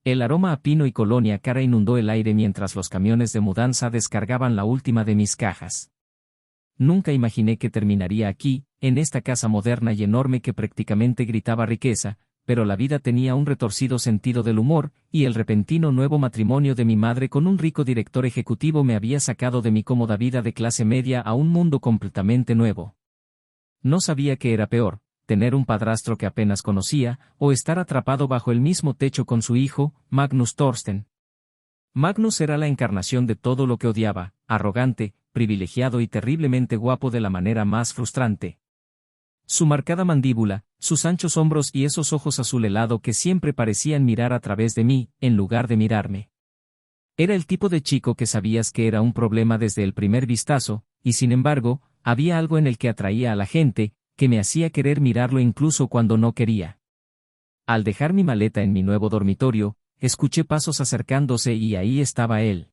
El aroma a pino y colonia cara inundó el aire mientras los camiones de mudanza descargaban la última de mis cajas. Nunca imaginé que terminaría aquí, en esta casa moderna y enorme que prácticamente gritaba riqueza, pero la vida tenía un retorcido sentido del humor, y el repentino nuevo matrimonio de mi madre con un rico director ejecutivo me había sacado de mi cómoda vida de clase media a un mundo completamente nuevo. No sabía qué era peor, tener un padrastro que apenas conocía, o estar atrapado bajo el mismo techo con su hijo, Magnus Thorsten. Magnus era la encarnación de todo lo que odiaba, arrogante, privilegiado y terriblemente guapo de la manera más frustrante. Su marcada mandíbula, sus anchos hombros y esos ojos azul helado que siempre parecían mirar a través de mí, en lugar de mirarme. Era el tipo de chico que sabías que era un problema desde el primer vistazo, y sin embargo, había algo en el que atraía a la gente, que me hacía querer mirarlo incluso cuando no quería. Al dejar mi maleta en mi nuevo dormitorio, escuché pasos acercándose y ahí estaba él.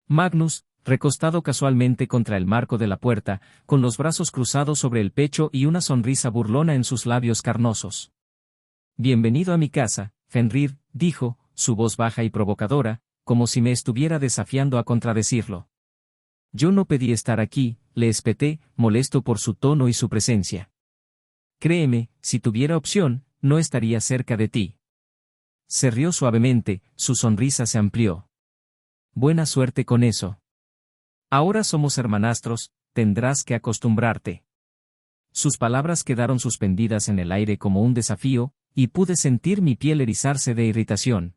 Magnus, recostado casualmente contra el marco de la puerta, con los brazos cruzados sobre el pecho y una sonrisa burlona en sus labios carnosos. «Bienvenido a mi casa, Fenrir», dijo, su voz baja y provocadora, como si me estuviera desafiando a contradecirlo. «Yo no pedí estar aquí», le espeté, molesto por su tono y su presencia. «Créeme, si tuviera opción, no estaría cerca de ti». Se rió suavemente, su sonrisa se amplió. «Buena suerte con eso. Ahora somos hermanastros, tendrás que acostumbrarte». Sus palabras quedaron suspendidas en el aire como un desafío, y pude sentir mi piel erizarse de irritación.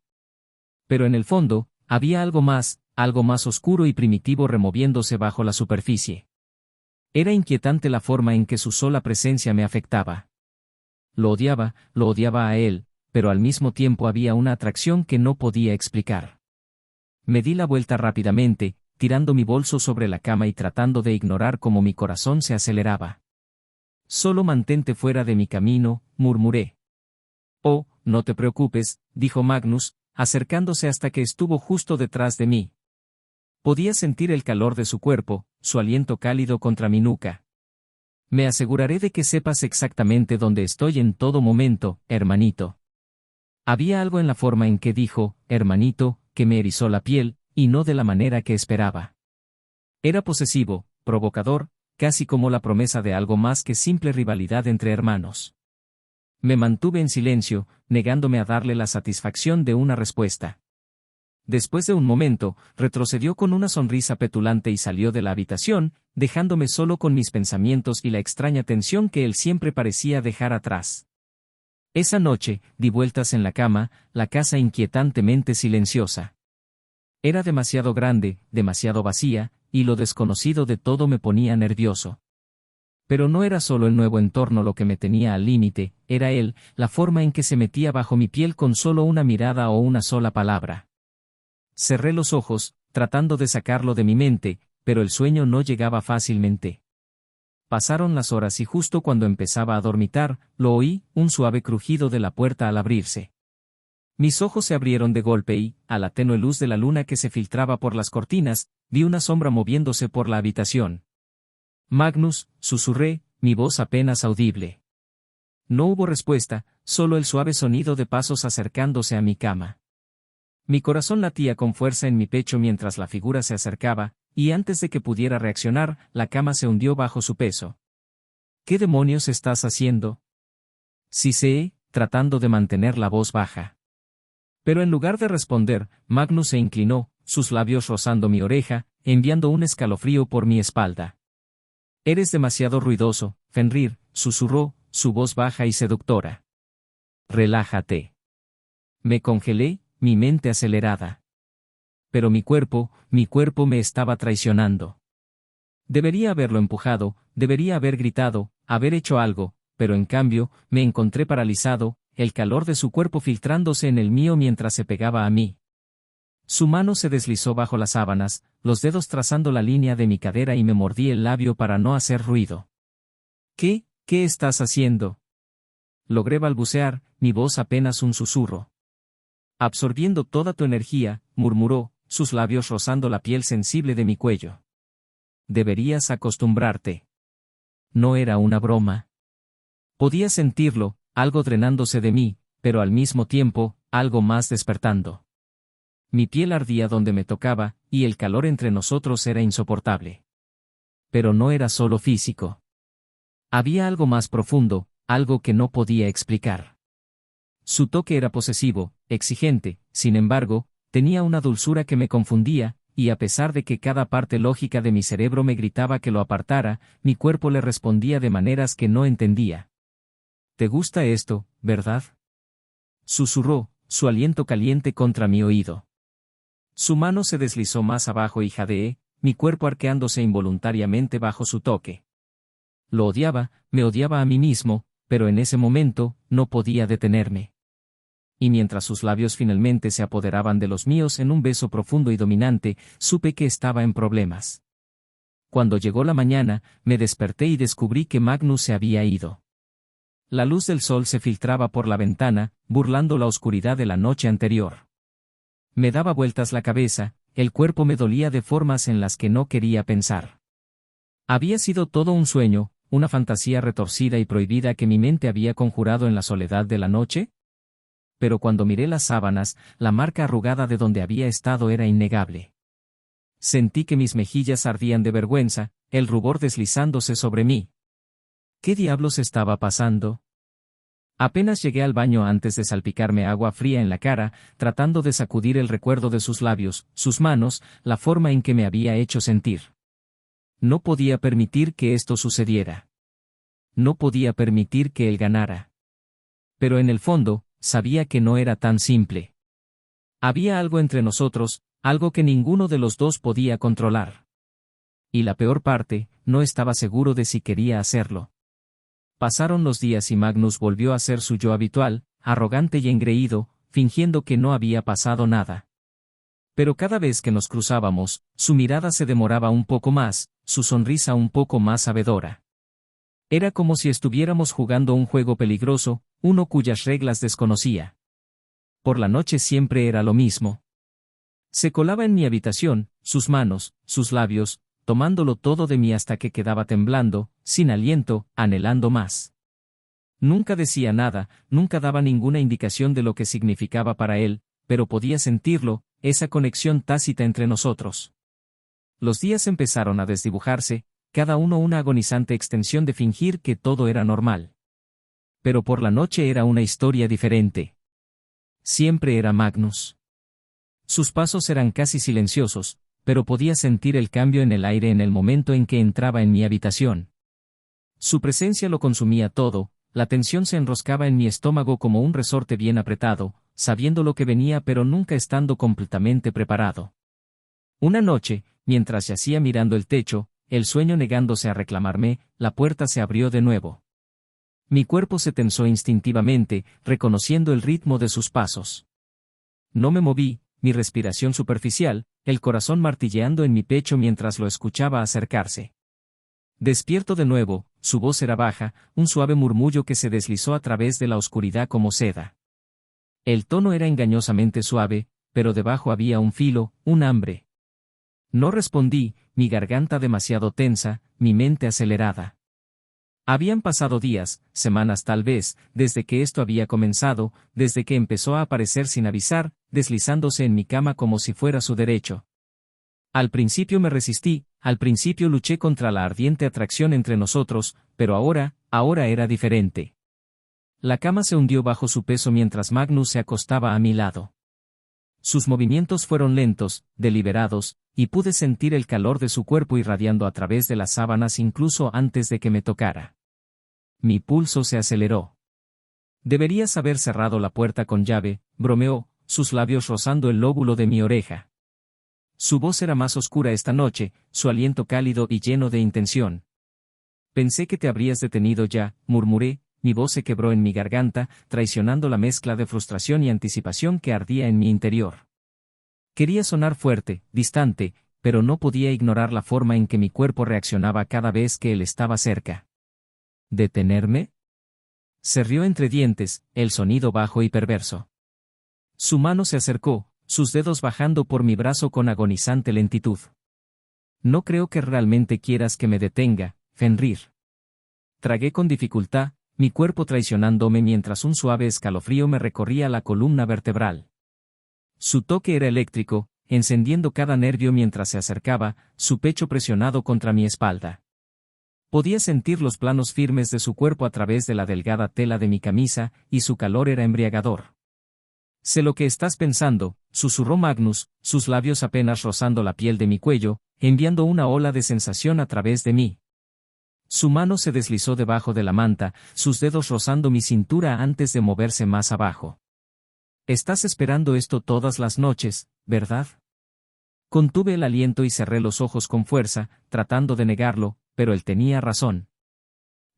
Pero en el fondo, había algo más oscuro y primitivo removiéndose bajo la superficie. Era inquietante la forma en que su sola presencia me afectaba. Lo odiaba a él, pero al mismo tiempo había una atracción que no podía explicar. Me di la vuelta rápidamente, tirando mi bolso sobre la cama y tratando de ignorar cómo mi corazón se aceleraba. «Solo mantente fuera de mi camino», murmuré. «Oh, no te preocupes», dijo Magnus, acercándose hasta que estuvo justo detrás de mí. Podía sentir el calor de su cuerpo, su aliento cálido contra mi nuca. «Me aseguraré de que sepas exactamente dónde estoy en todo momento, hermanito». Había algo en la forma en que dijo, hermanito, que me erizó la piel, y no de la manera que esperaba. Era posesivo, provocador, casi como la promesa de algo más que simple rivalidad entre hermanos. Me mantuve en silencio, negándome a darle la satisfacción de una respuesta. Después de un momento, retrocedió con una sonrisa petulante y salió de la habitación, dejándome solo con mis pensamientos y la extraña tensión que él siempre parecía dejar atrás. Esa noche, di vueltas en la cama, la casa inquietantemente silenciosa. Era demasiado grande, demasiado vacía, y lo desconocido de todo me ponía nervioso. Pero no era solo el nuevo entorno lo que me tenía al límite, era él, la forma en que se metía bajo mi piel con solo una mirada o una sola palabra. Cerré los ojos, tratando de sacarlo de mi mente, pero el sueño no llegaba fácilmente. Pasaron las horas y justo cuando empezaba a dormitar, lo oí, un suave crujido de la puerta al abrirse. Mis ojos se abrieron de golpe y, a la tenue luz de la luna que se filtraba por las cortinas, vi una sombra moviéndose por la habitación. «Magnus», susurré, mi voz apenas audible. No hubo respuesta, solo el suave sonido de pasos acercándose a mi cama. Mi corazón latía con fuerza en mi pecho mientras la figura se acercaba, y antes de que pudiera reaccionar, la cama se hundió bajo su peso. «¿Qué demonios estás haciendo?», siseé, tratando de mantener la voz baja. Pero en lugar de responder, Magnus se inclinó, sus labios rozando mi oreja, enviando un escalofrío por mi espalda. «Eres demasiado ruidoso, Fenrir», susurró, su voz baja y seductora. «Relájate». Me congelé, mi mente acelerada. Pero mi cuerpo me estaba traicionando. Debería haberlo empujado, debería haber gritado, haber hecho algo, pero en cambio, me encontré paralizado, el calor de su cuerpo filtrándose en el mío mientras se pegaba a mí. Su mano se deslizó bajo las sábanas, los dedos trazando la línea de mi cadera y me mordí el labio para no hacer ruido. ¿Qué estás haciendo?», logré balbucear, mi voz apenas un susurro. «Absorbiendo toda tu energía», murmuró, sus labios rozando la piel sensible de mi cuello. «Deberías acostumbrarte». No era una broma. Podía sentirlo, algo drenándose de mí, pero al mismo tiempo, algo más despertando. Mi piel ardía donde me tocaba, y el calor entre nosotros era insoportable. Pero no era solo físico. Había algo más profundo, algo que no podía explicar. Su toque era posesivo, exigente, sin embargo, tenía una dulzura que me confundía, y a pesar de que cada parte lógica de mi cerebro me gritaba que lo apartara, mi cuerpo le respondía de maneras que no entendía. «¿Te gusta esto, verdad?», susurró, su aliento caliente contra mi oído. Su mano se deslizó más abajo y jadeé, mi cuerpo arqueándose involuntariamente bajo su toque. Lo odiaba, me odiaba a mí mismo, pero en ese momento, no podía detenerme. Y mientras sus labios finalmente se apoderaban de los míos en un beso profundo y dominante, supe que estaba en problemas. Cuando llegó la mañana, me desperté y descubrí que Magnus se había ido. La luz del sol se filtraba por la ventana, burlando la oscuridad de la noche anterior. Me daba vueltas la cabeza, el cuerpo me dolía de formas en las que no quería pensar. ¿Había sido todo un sueño, una fantasía retorcida y prohibida que mi mente había conjurado en la soledad de la noche? Pero cuando miré las sábanas, la marca arrugada de donde había estado era innegable. Sentí que mis mejillas ardían de vergüenza, el rubor deslizándose sobre mí. ¿Qué diablos estaba pasando? Apenas llegué al baño antes de salpicarme agua fría en la cara, tratando de sacudir el recuerdo de sus labios, sus manos, la forma en que me había hecho sentir. No podía permitir que esto sucediera. No podía permitir que él ganara. Pero en el fondo, sabía que no era tan simple. Había algo entre nosotros, algo que ninguno de los dos podía controlar. Y la peor parte, no estaba seguro de si quería hacerlo. Pasaron los días y Magnus volvió a ser su yo habitual, arrogante y engreído, fingiendo que no había pasado nada. Pero cada vez que nos cruzábamos, su mirada se demoraba un poco más, su sonrisa un poco más sabedora. Era como si estuviéramos jugando un juego peligroso, uno cuyas reglas desconocía. Por la noche siempre era lo mismo. Se colaba en mi habitación, sus manos, sus labios, tomándolo todo de mí hasta que quedaba temblando, sin aliento, anhelando más. Nunca decía nada, nunca daba ninguna indicación de lo que significaba para él, pero podía sentirlo, esa conexión tácita entre nosotros. Los días empezaron a desdibujarse, cada uno una agonizante extensión de fingir que todo era normal. Pero por la noche era una historia diferente. Siempre era Magnus. Sus pasos eran casi silenciosos, pero podía sentir el cambio en el aire en el momento en que entraba en mi habitación. Su presencia lo consumía todo, la tensión se enroscaba en mi estómago como un resorte bien apretado, sabiendo lo que venía pero nunca estando completamente preparado. Una noche, mientras yacía mirando el techo, el sueño negándose a reclamarme, la puerta se abrió de nuevo. Mi cuerpo se tensó instintivamente, reconociendo el ritmo de sus pasos. No me moví, mi respiración superficial, el corazón martilleando en mi pecho mientras lo escuchaba acercarse. Despierto de nuevo, su voz era baja, un suave murmullo que se deslizó a través de la oscuridad como seda. El tono era engañosamente suave, pero debajo había un filo, un hambre. No respondí, mi garganta demasiado tensa, mi mente acelerada. Habían pasado días, semanas tal vez, desde que esto había comenzado, desde que empezó a aparecer sin avisar, deslizándose en mi cama como si fuera su derecho. Al principio me resistí, al principio luché contra la ardiente atracción entre nosotros, pero ahora era diferente. La cama se hundió bajo su peso mientras Magnus se acostaba a mi lado. Sus movimientos fueron lentos, deliberados, y pude sentir el calor de su cuerpo irradiando a través de las sábanas incluso antes de que me tocara. Mi pulso se aceleró. Deberías haber cerrado la puerta con llave, bromeó, sus labios rozando el lóbulo de mi oreja. Su voz era más oscura esta noche, su aliento cálido y lleno de intención. Pensé que te habrías detenido ya, murmuré, mi voz se quebró en mi garganta, traicionando la mezcla de frustración y anticipación que ardía en mi interior. Quería sonar fuerte, distante, pero no podía ignorar la forma en que mi cuerpo reaccionaba cada vez que él estaba cerca. ¿Detenerme? Se rió entre dientes, el sonido bajo y perverso. Su mano se acercó, sus dedos bajando por mi brazo con agonizante lentitud. No creo que realmente quieras que me detenga, Fenrir. Tragué con dificultad, mi cuerpo traicionándome mientras un suave escalofrío me recorría la columna vertebral. Su toque era eléctrico, encendiendo cada nervio mientras se acercaba, su pecho presionado contra mi espalda. Podía sentir los planos firmes de su cuerpo a través de la delgada tela de mi camisa, y su calor era embriagador. «Sé lo que estás pensando», susurró Magnus, sus labios apenas rozando la piel de mi cuello, enviando una ola de sensación a través de mí. Su mano se deslizó debajo de la manta, sus dedos rozando mi cintura antes de moverse más abajo. «Estás esperando esto todas las noches, ¿verdad?» Contuve el aliento y cerré los ojos con fuerza, tratando de negarlo, pero él tenía razón.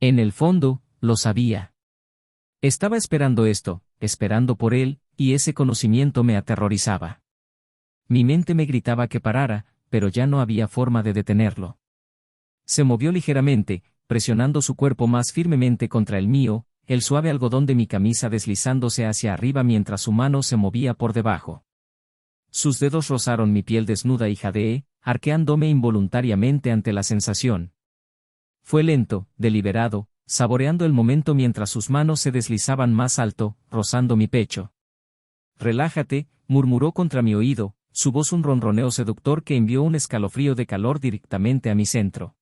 En el fondo, lo sabía. Estaba esperando esto, esperando por él, y ese conocimiento me aterrorizaba. Mi mente me gritaba que parara, pero ya no había forma de detenerlo. Se movió ligeramente, presionando su cuerpo más firmemente contra el mío, el suave algodón de mi camisa deslizándose hacia arriba mientras su mano se movía por debajo. Sus dedos rozaron mi piel desnuda y jadeé, arqueándome involuntariamente ante la sensación. Fue lento, deliberado, saboreando el momento mientras sus manos se deslizaban más alto, rozando mi pecho. «Relájate», murmuró contra mi oído, su voz un ronroneo seductor que envió un escalofrío de calor directamente a mi centro.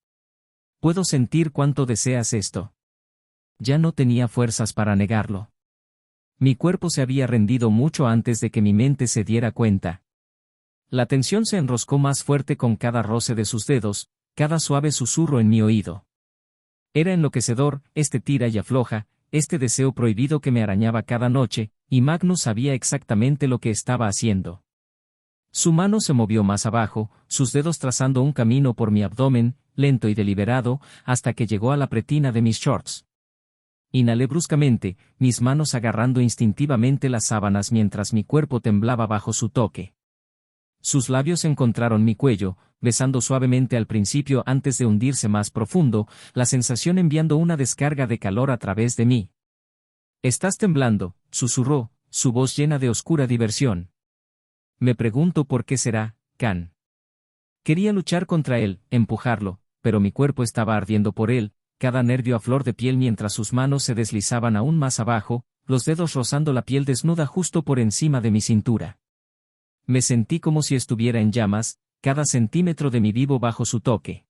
«Puedo sentir cuánto deseas esto». Ya no tenía fuerzas para negarlo. Mi cuerpo se había rendido mucho antes de que mi mente se diera cuenta. La tensión se enroscó más fuerte con cada roce de sus dedos, cada suave susurro en mi oído. Era enloquecedor, este tira y afloja, este deseo prohibido que me arañaba cada noche, y Magnus sabía exactamente lo que estaba haciendo. Su mano se movió más abajo, sus dedos trazando un camino por mi abdomen, lento y deliberado, hasta que llegó a la pretina de mis shorts. Inhalé bruscamente, mis manos agarrando instintivamente las sábanas mientras mi cuerpo temblaba bajo su toque. Sus labios encontraron mi cuello, besando suavemente al principio antes de hundirse más profundo, la sensación enviando una descarga de calor a través de mí. «Estás temblando», susurró, su voz llena de oscura diversión. «Me pregunto por qué será, Khan». Quería luchar contra él, empujarlo, pero mi cuerpo estaba ardiendo por él, cada nervio a flor de piel mientras sus manos se deslizaban aún más abajo, los dedos rozando la piel desnuda justo por encima de mi cintura. Me sentí como si estuviera en llamas, cada centímetro de mi vivo bajo su toque.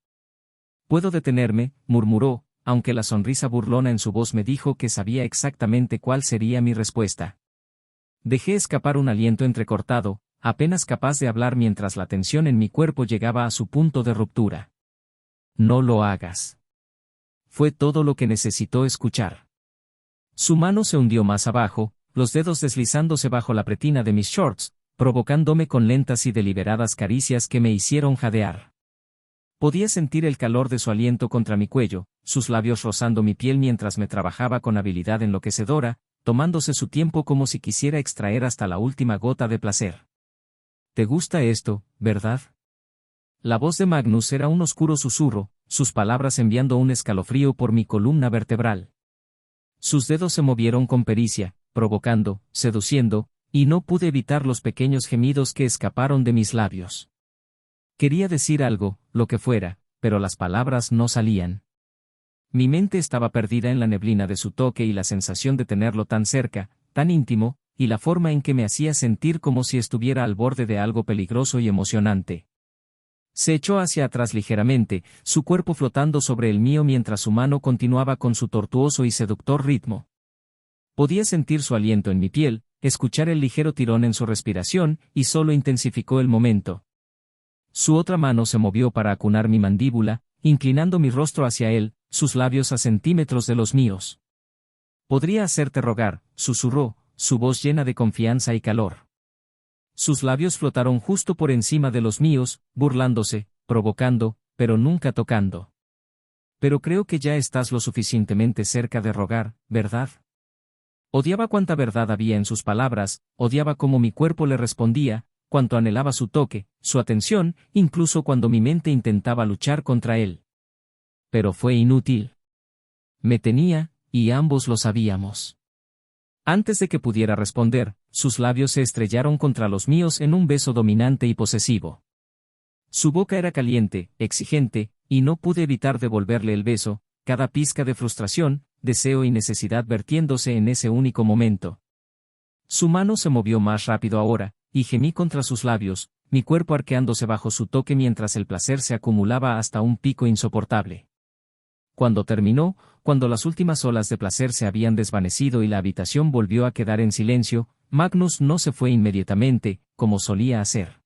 «Puedo detenerme», murmuró, aunque la sonrisa burlona en su voz me dijo que sabía exactamente cuál sería mi respuesta. Dejé escapar un aliento entrecortado, apenas capaz de hablar mientras la tensión en mi cuerpo llegaba a su punto de ruptura. «No lo hagas». Fue todo lo que necesitó escuchar. Su mano se hundió más abajo, los dedos deslizándose bajo la pretina de mis shorts, provocándome con lentas y deliberadas caricias que me hicieron jadear. Podía sentir el calor de su aliento contra mi cuello, sus labios rozando mi piel mientras me trabajaba con habilidad enloquecedora, tomándose su tiempo como si quisiera extraer hasta la última gota de placer. «¿Te gusta esto, verdad?» La voz de Magnus era un oscuro susurro, sus palabras enviando un escalofrío por mi columna vertebral. Sus dedos se movieron con pericia, provocando, seduciendo, y no pude evitar los pequeños gemidos que escaparon de mis labios. Quería decir algo, lo que fuera, pero las palabras no salían. Mi mente estaba perdida en la neblina de su toque y la sensación de tenerlo tan cerca, tan íntimo, y la forma en que me hacía sentir como si estuviera al borde de algo peligroso y emocionante. Se echó hacia atrás ligeramente, su cuerpo flotando sobre el mío mientras su mano continuaba con su tortuoso y seductor ritmo. Podía sentir su aliento en mi piel, escuchar el ligero tirón en su respiración, y solo intensificó el momento. Su otra mano se movió para acunar mi mandíbula, inclinando mi rostro hacia él, sus labios a centímetros de los míos. «Podría hacerte rogar», susurró, su voz llena de confianza y calor. Sus labios flotaron justo por encima de los míos, burlándose, provocando, pero nunca tocando. «Pero creo que ya estás lo suficientemente cerca de rogar, ¿verdad?» Odiaba cuánta verdad había en sus palabras, odiaba cómo mi cuerpo le respondía, cuánto anhelaba su toque, su atención, incluso cuando mi mente intentaba luchar contra él. Pero fue inútil. Me tenía, y ambos lo sabíamos. Antes de que pudiera responder, sus labios se estrellaron contra los míos en un beso dominante y posesivo. Su boca era caliente, exigente, y no pude evitar devolverle el beso, cada pizca de frustración, deseo y necesidad vertiéndose en ese único momento. Su mano se movió más rápido ahora, y gemí contra sus labios, mi cuerpo arqueándose bajo su toque mientras el placer se acumulaba hasta un pico insoportable. Cuando terminó, cuando las últimas olas de placer se habían desvanecido y la habitación volvió a quedar en silencio, Magnus no se fue inmediatamente, como solía hacer.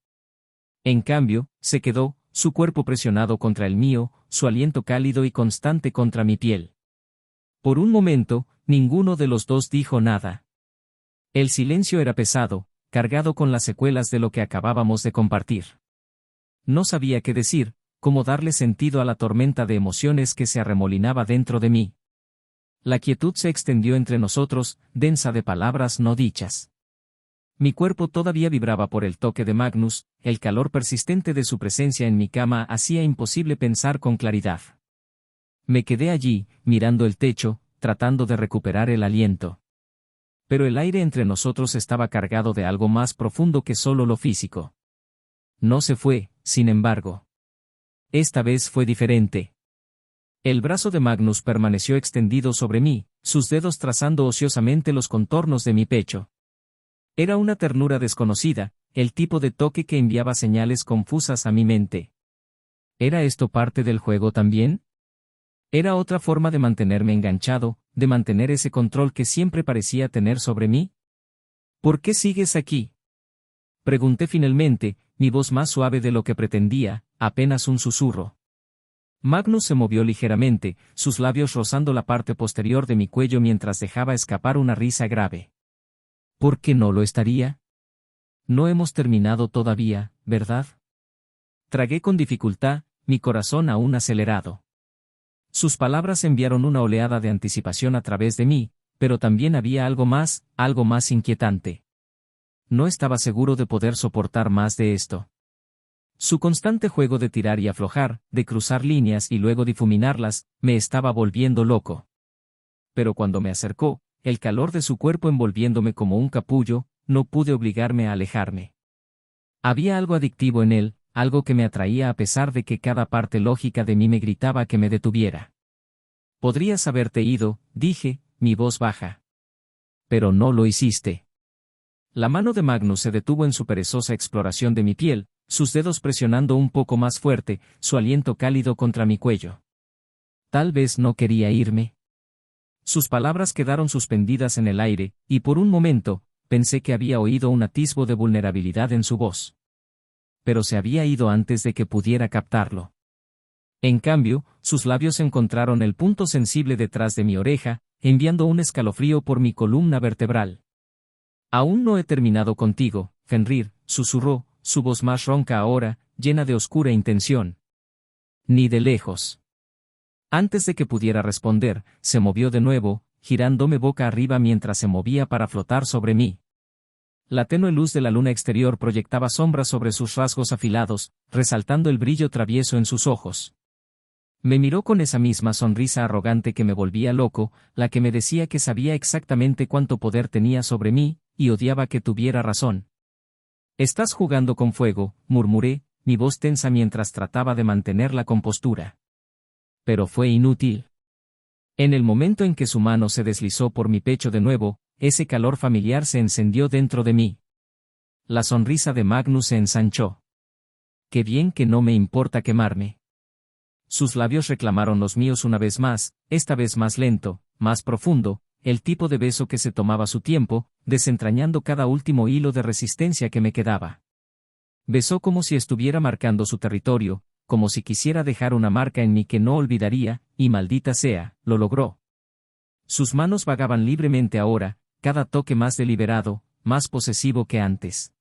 En cambio, se quedó, su cuerpo presionado contra el mío, su aliento cálido y constante contra mi piel. Por un momento, ninguno de los dos dijo nada. El silencio era pesado, cargado con las secuelas de lo que acabábamos de compartir. No sabía qué decir, cómo darle sentido a la tormenta de emociones que se arremolinaba dentro de mí. La quietud se extendió entre nosotros, densa de palabras no dichas. Mi cuerpo todavía vibraba por el toque de Magnus, el calor persistente de su presencia en mi cama hacía imposible pensar con claridad. Me quedé allí, mirando el techo, tratando de recuperar el aliento. Pero el aire entre nosotros estaba cargado de algo más profundo que solo lo físico. No se fue, sin embargo. Esta vez fue diferente. El brazo de Magnus permaneció extendido sobre mí, sus dedos trazando ociosamente los contornos de mi pecho. Era una ternura desconocida, el tipo de toque que enviaba señales confusas a mi mente. ¿Era esto parte del juego también? ¿Era otra forma de mantenerme enganchado, de mantener ese control que siempre parecía tener sobre mí? ¿Por qué sigues aquí? Pregunté finalmente, mi voz más suave de lo que pretendía, apenas un susurro. Magnus se movió ligeramente, sus labios rozando la parte posterior de mi cuello mientras dejaba escapar una risa grave. ¿Por qué no lo estaría? No hemos terminado todavía, ¿verdad? Tragué con dificultad, mi corazón aún acelerado. Sus palabras enviaron una oleada de anticipación a través de mí, pero también había algo más inquietante. No estaba seguro de poder soportar más de esto. Su constante juego de tirar y aflojar, de cruzar líneas y luego difuminarlas, me estaba volviendo loco. Pero cuando me acercó, el calor de su cuerpo envolviéndome como un capullo, no pude obligarme a alejarme. Había algo adictivo en él, algo que me atraía a pesar de que cada parte lógica de mí me gritaba que me detuviera. Podrías haberte ido, dije, mi voz baja. Pero no lo hiciste. La mano de Magnus se detuvo en su perezosa exploración de mi piel, sus dedos presionando un poco más fuerte, su aliento cálido contra mi cuello. Tal vez no quería irme. Sus palabras quedaron suspendidas en el aire, y por un momento, pensé que había oído un atisbo de vulnerabilidad en su voz. Pero se había ido antes de que pudiera captarlo. En cambio, sus labios encontraron el punto sensible detrás de mi oreja, enviando un escalofrío por mi columna vertebral. Aún no he terminado contigo, Fenrir, susurró, su voz más ronca ahora, llena de oscura intención. Ni de lejos. Antes de que pudiera responder, se movió de nuevo, girándome boca arriba mientras se movía para flotar sobre mí. La tenue luz de la luna exterior proyectaba sombras sobre sus rasgos afilados, resaltando el brillo travieso en sus ojos. Me miró con esa misma sonrisa arrogante que me volvía loco, la que me decía que sabía exactamente cuánto poder tenía sobre mí, y odiaba que tuviera razón. Estás jugando con fuego, murmuré, mi voz tensa mientras trataba de mantener la compostura. Pero fue inútil. En el momento en que su mano se deslizó por mi pecho de nuevo, ese calor familiar se encendió dentro de mí. La sonrisa de Magnus se ensanchó. Qué bien que no me importa quemarme. Sus labios reclamaron los míos una vez más, esta vez más lento, más profundo, el tipo de beso que se tomaba su tiempo, desentrañando cada último hilo de resistencia que me quedaba. Besó como si estuviera marcando su territorio, como si quisiera dejar una marca en mí que no olvidaría, y maldita sea, lo logró. Sus manos vagaban libremente ahora, cada toque más deliberado, más posesivo que antes.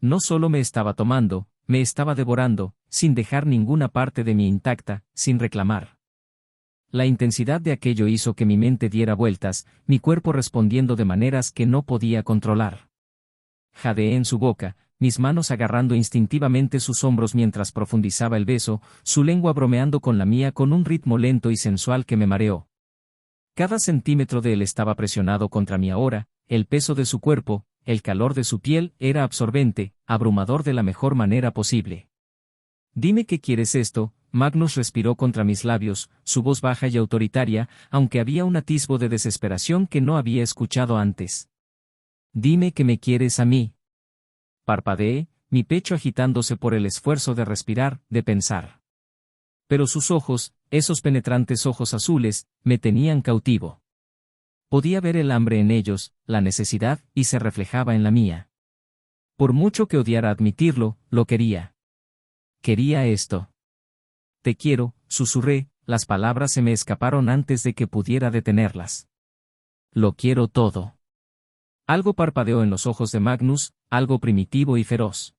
No solo me estaba tomando, me estaba devorando, sin dejar ninguna parte de mí intacta, sin reclamar. La intensidad de aquello hizo que mi mente diera vueltas, mi cuerpo respondiendo de maneras que no podía controlar. Jadeé en su boca, mis manos agarrando instintivamente sus hombros mientras profundizaba el beso, su lengua bromeando con la mía con un ritmo lento y sensual que me mareó. Cada centímetro de él estaba presionado contra mí ahora, el peso de su cuerpo, el calor de su piel era absorbente, abrumador de la mejor manera posible. Dime que quieres esto, Magnus respiró contra mis labios, su voz baja y autoritaria, aunque había un atisbo de desesperación que no había escuchado antes. Dime que me quieres a mí. Parpadeé, mi pecho agitándose por el esfuerzo de respirar, de pensar. Pero sus ojos, esos penetrantes ojos azules, me tenían cautivo. Podía ver el hambre en ellos, la necesidad, y se reflejaba en la mía. Por mucho que odiara admitirlo, lo quería. Quería esto. Te quiero, susurré, las palabras se me escaparon antes de que pudiera detenerlas. Lo quiero todo. Algo parpadeó en los ojos de Magnus, algo primitivo y feroz.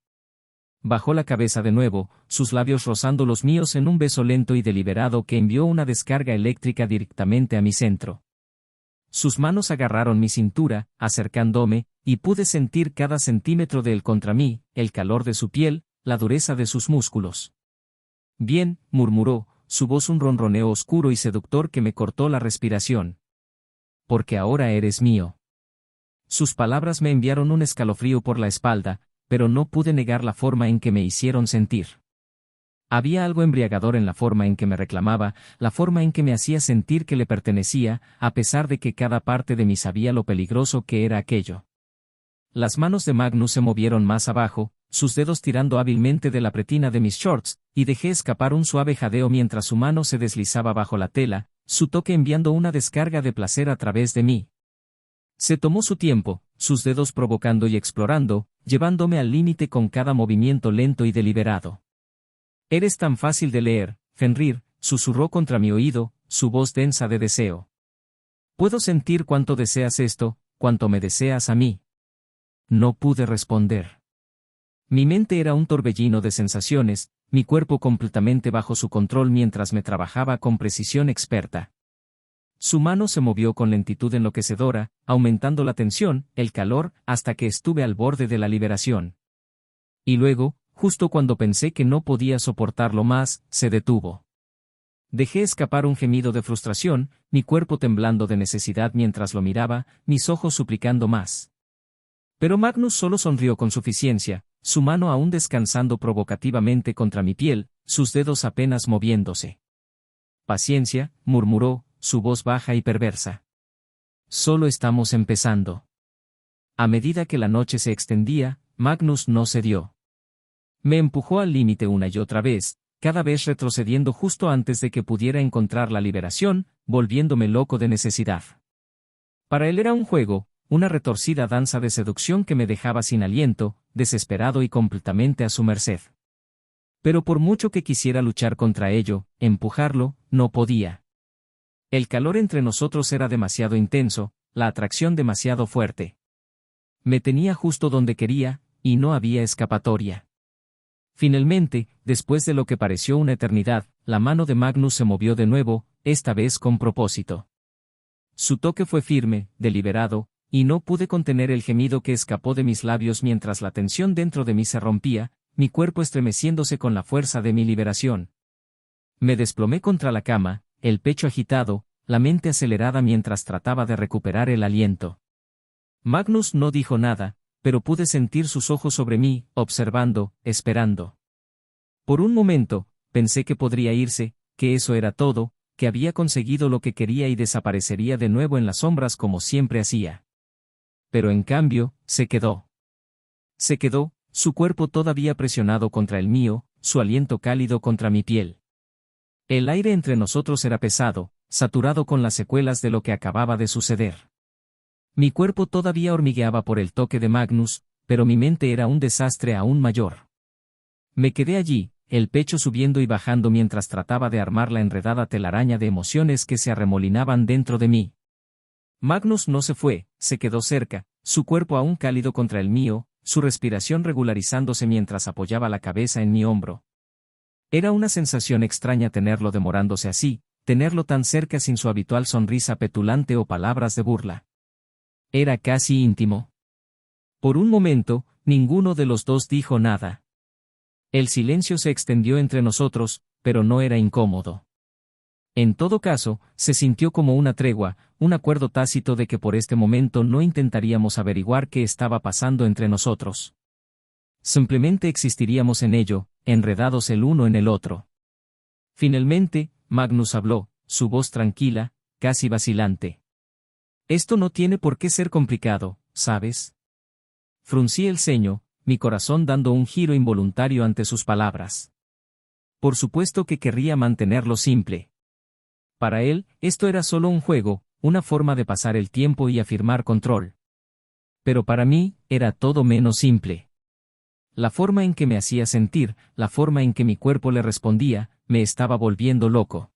Bajó la cabeza de nuevo, sus labios rozando los míos en un beso lento y deliberado que envió una descarga eléctrica directamente a mi centro. Sus manos agarraron mi cintura, acercándome, y pude sentir cada centímetro de él contra mí, el calor de su piel, la dureza de sus músculos. Bien, murmuró, su voz un ronroneo oscuro y seductor que me cortó la respiración. Porque ahora eres mío. Sus palabras me enviaron un escalofrío por la espalda, pero no pude negar la forma en que me hicieron sentir. Había algo embriagador en la forma en que me reclamaba, la forma en que me hacía sentir que le pertenecía, a pesar de que cada parte de mí sabía lo peligroso que era aquello. Las manos de Magnus se movieron más abajo, sus dedos tirando hábilmente de la pretina de mis shorts, y dejé escapar un suave jadeo mientras su mano se deslizaba bajo la tela, su toque enviando una descarga de placer a través de mí. Se tomó su tiempo, sus dedos provocando y explorando, llevándome al límite con cada movimiento lento y deliberado. Eres tan fácil de leer, Fenrir, susurró contra mi oído, su voz densa de deseo. Puedo sentir cuánto deseas esto, cuánto me deseas a mí. No pude responder. Mi mente era un torbellino de sensaciones, mi cuerpo completamente bajo su control mientras me trabajaba con precisión experta. Su mano se movió con lentitud enloquecedora, aumentando la tensión, el calor, hasta que estuve al borde de la liberación. Y luego, justo cuando pensé que no podía soportarlo más, se detuvo. Dejé escapar un gemido de frustración, mi cuerpo temblando de necesidad mientras lo miraba, mis ojos suplicando más. Pero Magnus solo sonrió con suficiencia, su mano aún descansando provocativamente contra mi piel, sus dedos apenas moviéndose. Paciencia, murmuró, su voz baja y perversa. Solo estamos empezando. A medida que la noche se extendía, Magnus no cedió. Me empujó al límite una y otra vez, cada vez retrocediendo justo antes de que pudiera encontrar la liberación, volviéndome loco de necesidad. Para él era un juego, una retorcida danza de seducción que me dejaba sin aliento, desesperado y completamente a su merced. Pero por mucho que quisiera luchar contra ello, empujarlo, no podía. El calor entre nosotros era demasiado intenso, la atracción demasiado fuerte. Me tenía justo donde quería, y no había escapatoria. Finalmente, después de lo que pareció una eternidad, la mano de Magnus se movió de nuevo, esta vez con propósito. Su toque fue firme, deliberado, y no pude contener el gemido que escapó de mis labios mientras la tensión dentro de mí se rompía, mi cuerpo estremeciéndose con la fuerza de mi liberación. Me desplomé contra la cama, el pecho agitado, la mente acelerada mientras trataba de recuperar el aliento. Magnus no dijo nada, pero pude sentir sus ojos sobre mí, observando, esperando. Por un momento, pensé que podría irse, que eso era todo, que había conseguido lo que quería y desaparecería de nuevo en las sombras como siempre hacía. Pero en cambio, se quedó. Se quedó, su cuerpo todavía presionado contra el mío, su aliento cálido contra mi piel. El aire entre nosotros era pesado, saturado con las secuelas de lo que acababa de suceder. Mi cuerpo todavía hormigueaba por el toque de Magnus, pero mi mente era un desastre aún mayor. Me quedé allí, el pecho subiendo y bajando mientras trataba de armar la enredada telaraña de emociones que se arremolinaban dentro de mí. Magnus no se fue, se quedó cerca, su cuerpo aún cálido contra el mío, su respiración regularizándose mientras apoyaba la cabeza en mi hombro. Era una sensación extraña tenerlo demorándose así, tenerlo tan cerca sin su habitual sonrisa petulante o palabras de burla. Era casi íntimo. Por un momento, ninguno de los dos dijo nada. El silencio se extendió entre nosotros, pero no era incómodo. En todo caso, se sintió como una tregua, un acuerdo tácito de que por este momento no intentaríamos averiguar qué estaba pasando entre nosotros. Simplemente existiríamos en ello, enredados el uno en el otro. Finalmente, Magnus habló, su voz tranquila, casi vacilante. Esto no tiene por qué ser complicado, ¿sabes? Fruncí el ceño, mi corazón dando un giro involuntario ante sus palabras. Por supuesto que querría mantenerlo simple. Para él, esto era solo un juego, una forma de pasar el tiempo y afirmar control. Pero para mí, era todo menos simple. La forma en que me hacía sentir, la forma en que mi cuerpo le respondía, me estaba volviendo loco.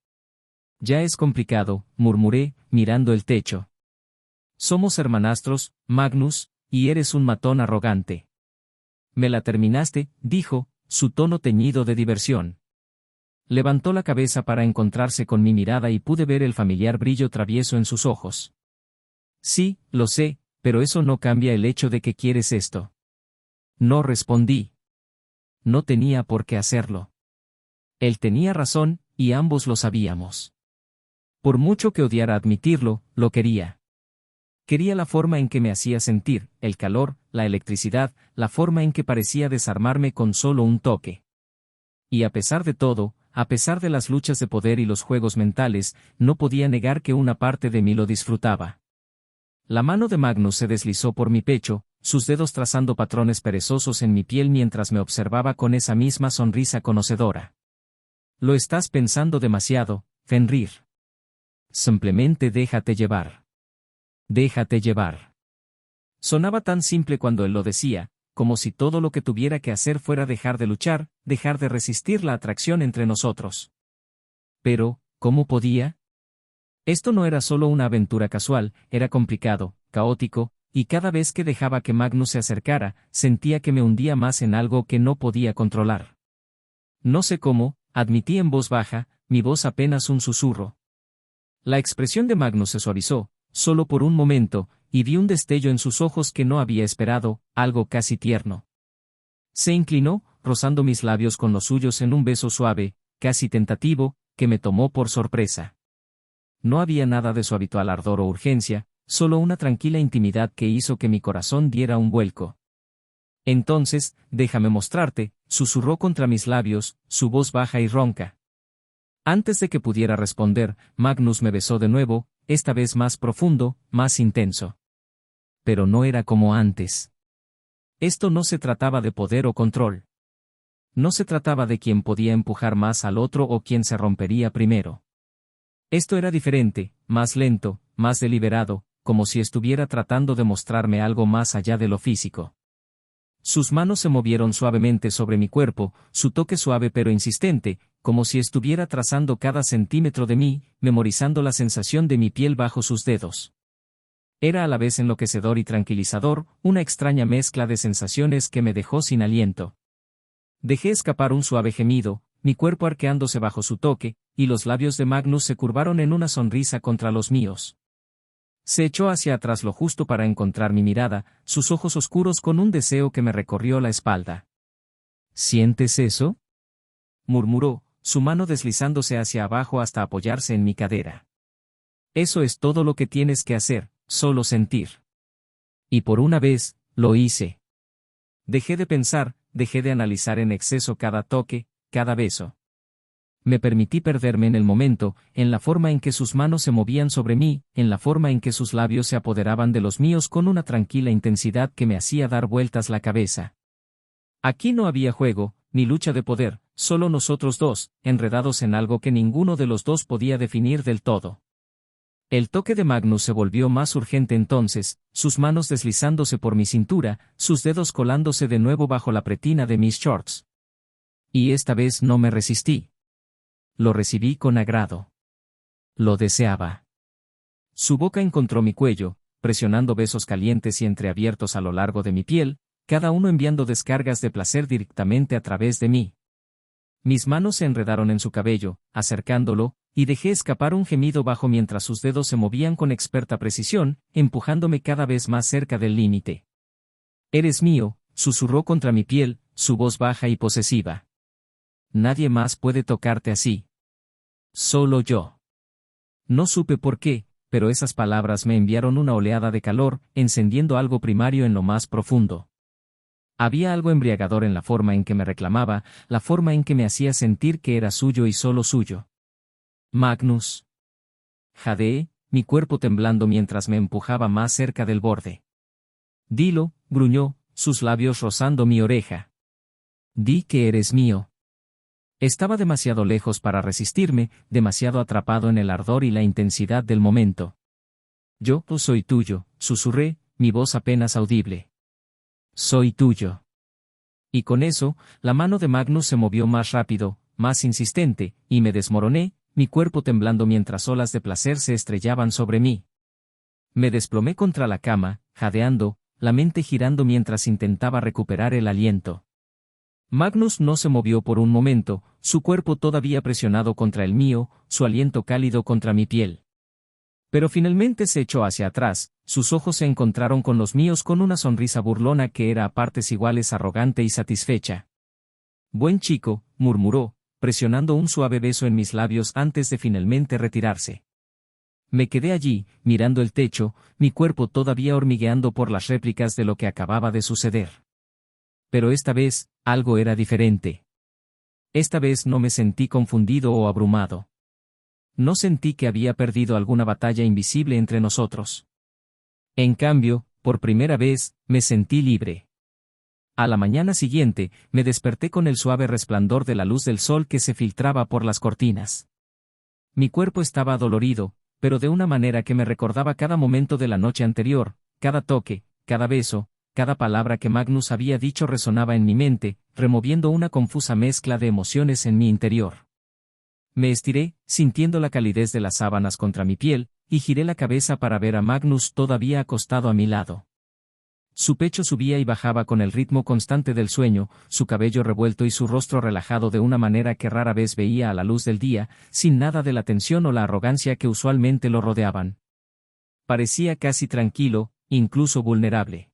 Ya es complicado, murmuré, mirando el techo. Somos hermanastros, Magnus, y eres un matón arrogante. Me la terminaste, dijo, su tono teñido de diversión. Levantó la cabeza para encontrarse con mi mirada y pude ver el familiar brillo travieso en sus ojos. Sí, lo sé, pero eso no cambia el hecho de que quieres esto. No respondí. No tenía por qué hacerlo. Él tenía razón, y ambos lo sabíamos. Por mucho que odiara admitirlo, lo quería. Quería la forma en que me hacía sentir, el calor, la electricidad, la forma en que parecía desarmarme con solo un toque. Y a pesar de todo, a pesar de las luchas de poder y los juegos mentales, no podía negar que una parte de mí lo disfrutaba. La mano de Magnus se deslizó por mi pecho, sus dedos trazando patrones perezosos en mi piel mientras me observaba con esa misma sonrisa conocedora. Lo estás pensando demasiado, Fenrir. Simplemente déjate llevar. Déjate llevar. Sonaba tan simple cuando él lo decía, como si todo lo que tuviera que hacer fuera dejar de luchar, dejar de resistir la atracción entre nosotros. Pero, ¿cómo podía? Esto no era solo una aventura casual, era complicado, caótico, y cada vez que dejaba que Magnus se acercara, sentía que me hundía más en algo que no podía controlar. No sé cómo, admití en voz baja, mi voz apenas un susurro. La expresión de Magnus se suavizó, solo por un momento, y vi un destello en sus ojos que no había esperado, algo casi tierno. Se inclinó, rozando mis labios con los suyos en un beso suave, casi tentativo, que me tomó por sorpresa. No había nada de su habitual ardor o urgencia, solo una tranquila intimidad que hizo que mi corazón diera un vuelco. Entonces, déjame mostrarte, susurró contra mis labios, su voz baja y ronca. Antes de que pudiera responder, Magnus me besó de nuevo, esta vez más profundo, más intenso. Pero no era como antes. Esto no se trataba de poder o control. No se trataba de quién podía empujar más al otro o quién se rompería primero. Esto era diferente, más lento, más deliberado, como si estuviera tratando de mostrarme algo más allá de lo físico. Sus manos se movieron suavemente sobre mi cuerpo, su toque suave pero insistente, como si estuviera trazando cada centímetro de mí, memorizando la sensación de mi piel bajo sus dedos. Era a la vez enloquecedor y tranquilizador, una extraña mezcla de sensaciones que me dejó sin aliento. Dejé escapar un suave gemido, mi cuerpo arqueándose bajo su toque, y los labios de Magnus se curvaron en una sonrisa contra los míos. Se echó hacia atrás lo justo para encontrar mi mirada, sus ojos oscuros con un deseo que me recorrió la espalda. ¿Sientes eso?, murmuró, su mano deslizándose hacia abajo hasta apoyarse en mi cadera. Eso es todo lo que tienes que hacer, solo sentir. Y por una vez, lo hice. Dejé de pensar, dejé de analizar en exceso cada toque, cada beso. Me permití perderme en el momento, en la forma en que sus manos se movían sobre mí, en la forma en que sus labios se apoderaban de los míos con una tranquila intensidad que me hacía dar vueltas la cabeza. Aquí no había juego, ni lucha de poder, solo nosotros dos, enredados en algo que ninguno de los dos podía definir del todo. El toque de Magnus se volvió más urgente entonces, sus manos deslizándose por mi cintura, sus dedos colándose de nuevo bajo la pretina de mis shorts. Y esta vez no me resistí. Lo recibí con agrado. Lo deseaba. Su boca encontró mi cuello, presionando besos calientes y entreabiertos a lo largo de mi piel, cada uno enviando descargas de placer directamente a través de mí. Mis manos se enredaron en su cabello, acercándolo, y dejé escapar un gemido bajo mientras sus dedos se movían con experta precisión, empujándome cada vez más cerca del límite. «Eres mío», susurró contra mi piel, su voz baja y posesiva. «Nadie más puede tocarte así. Solo yo». No supe por qué, pero esas palabras me enviaron una oleada de calor, encendiendo algo primario en lo más profundo. Había algo embriagador en la forma en que me reclamaba, la forma en que me hacía sentir que era suyo y solo suyo. Magnus. Jadeé, mi cuerpo temblando mientras me empujaba más cerca del borde. Dilo, gruñó, sus labios rozando mi oreja. Di que eres mío. Estaba demasiado lejos para resistirme, demasiado atrapado en el ardor y la intensidad del momento. Yo soy tuyo, susurré, mi voz apenas audible. Soy tuyo. Y con eso, la mano de Magnus se movió más rápido, más insistente, y me desmoroné, mi cuerpo temblando mientras olas de placer se estrellaban sobre mí. Me desplomé contra la cama, jadeando, la mente girando mientras intentaba recuperar el aliento. Magnus no se movió por un momento, su cuerpo todavía presionado contra el mío, su aliento cálido contra mi piel. Pero finalmente se echó hacia atrás, sus ojos se encontraron con los míos con una sonrisa burlona que era a partes iguales arrogante y satisfecha. Buen chico, murmuró, presionando un suave beso en mis labios antes de finalmente retirarse. Me quedé allí, mirando el techo, mi cuerpo todavía hormigueando por las réplicas de lo que acababa de suceder. Pero esta vez, algo era diferente. Esta vez no me sentí confundido o abrumado. No sentí que había perdido alguna batalla invisible entre nosotros. En cambio, por primera vez, me sentí libre. A la mañana siguiente, me desperté con el suave resplandor de la luz del sol que se filtraba por las cortinas. Mi cuerpo estaba adolorido, pero de una manera que me recordaba cada momento de la noche anterior, cada toque, cada beso, cada palabra que Magnus había dicho resonaba en mi mente, removiendo una confusa mezcla de emociones en mi interior. Me estiré, sintiendo la calidez de las sábanas contra mi piel, y giré la cabeza para ver a Magnus todavía acostado a mi lado. Su pecho subía y bajaba con el ritmo constante del sueño, su cabello revuelto y su rostro relajado de una manera que rara vez veía a la luz del día, sin nada de la tensión o la arrogancia que usualmente lo rodeaban. Parecía casi tranquilo, incluso vulnerable.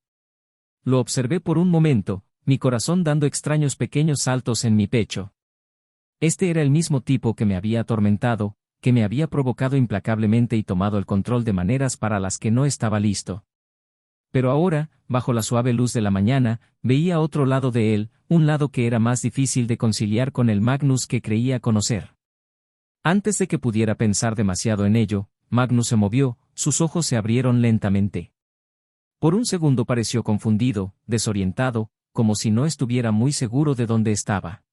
Lo observé por un momento, mi corazón dando extraños pequeños saltos en mi pecho. Este era el mismo tipo que me había atormentado, que me había provocado implacablemente y tomado el control de maneras para las que no estaba listo. Pero ahora, bajo la suave luz de la mañana, veía otro lado de él, un lado que era más difícil de conciliar con el Magnus que creía conocer. Antes de que pudiera pensar demasiado en ello, Magnus se movió, sus ojos se abrieron lentamente. Por un segundo pareció confundido, desorientado, como si no estuviera muy seguro de dónde estaba.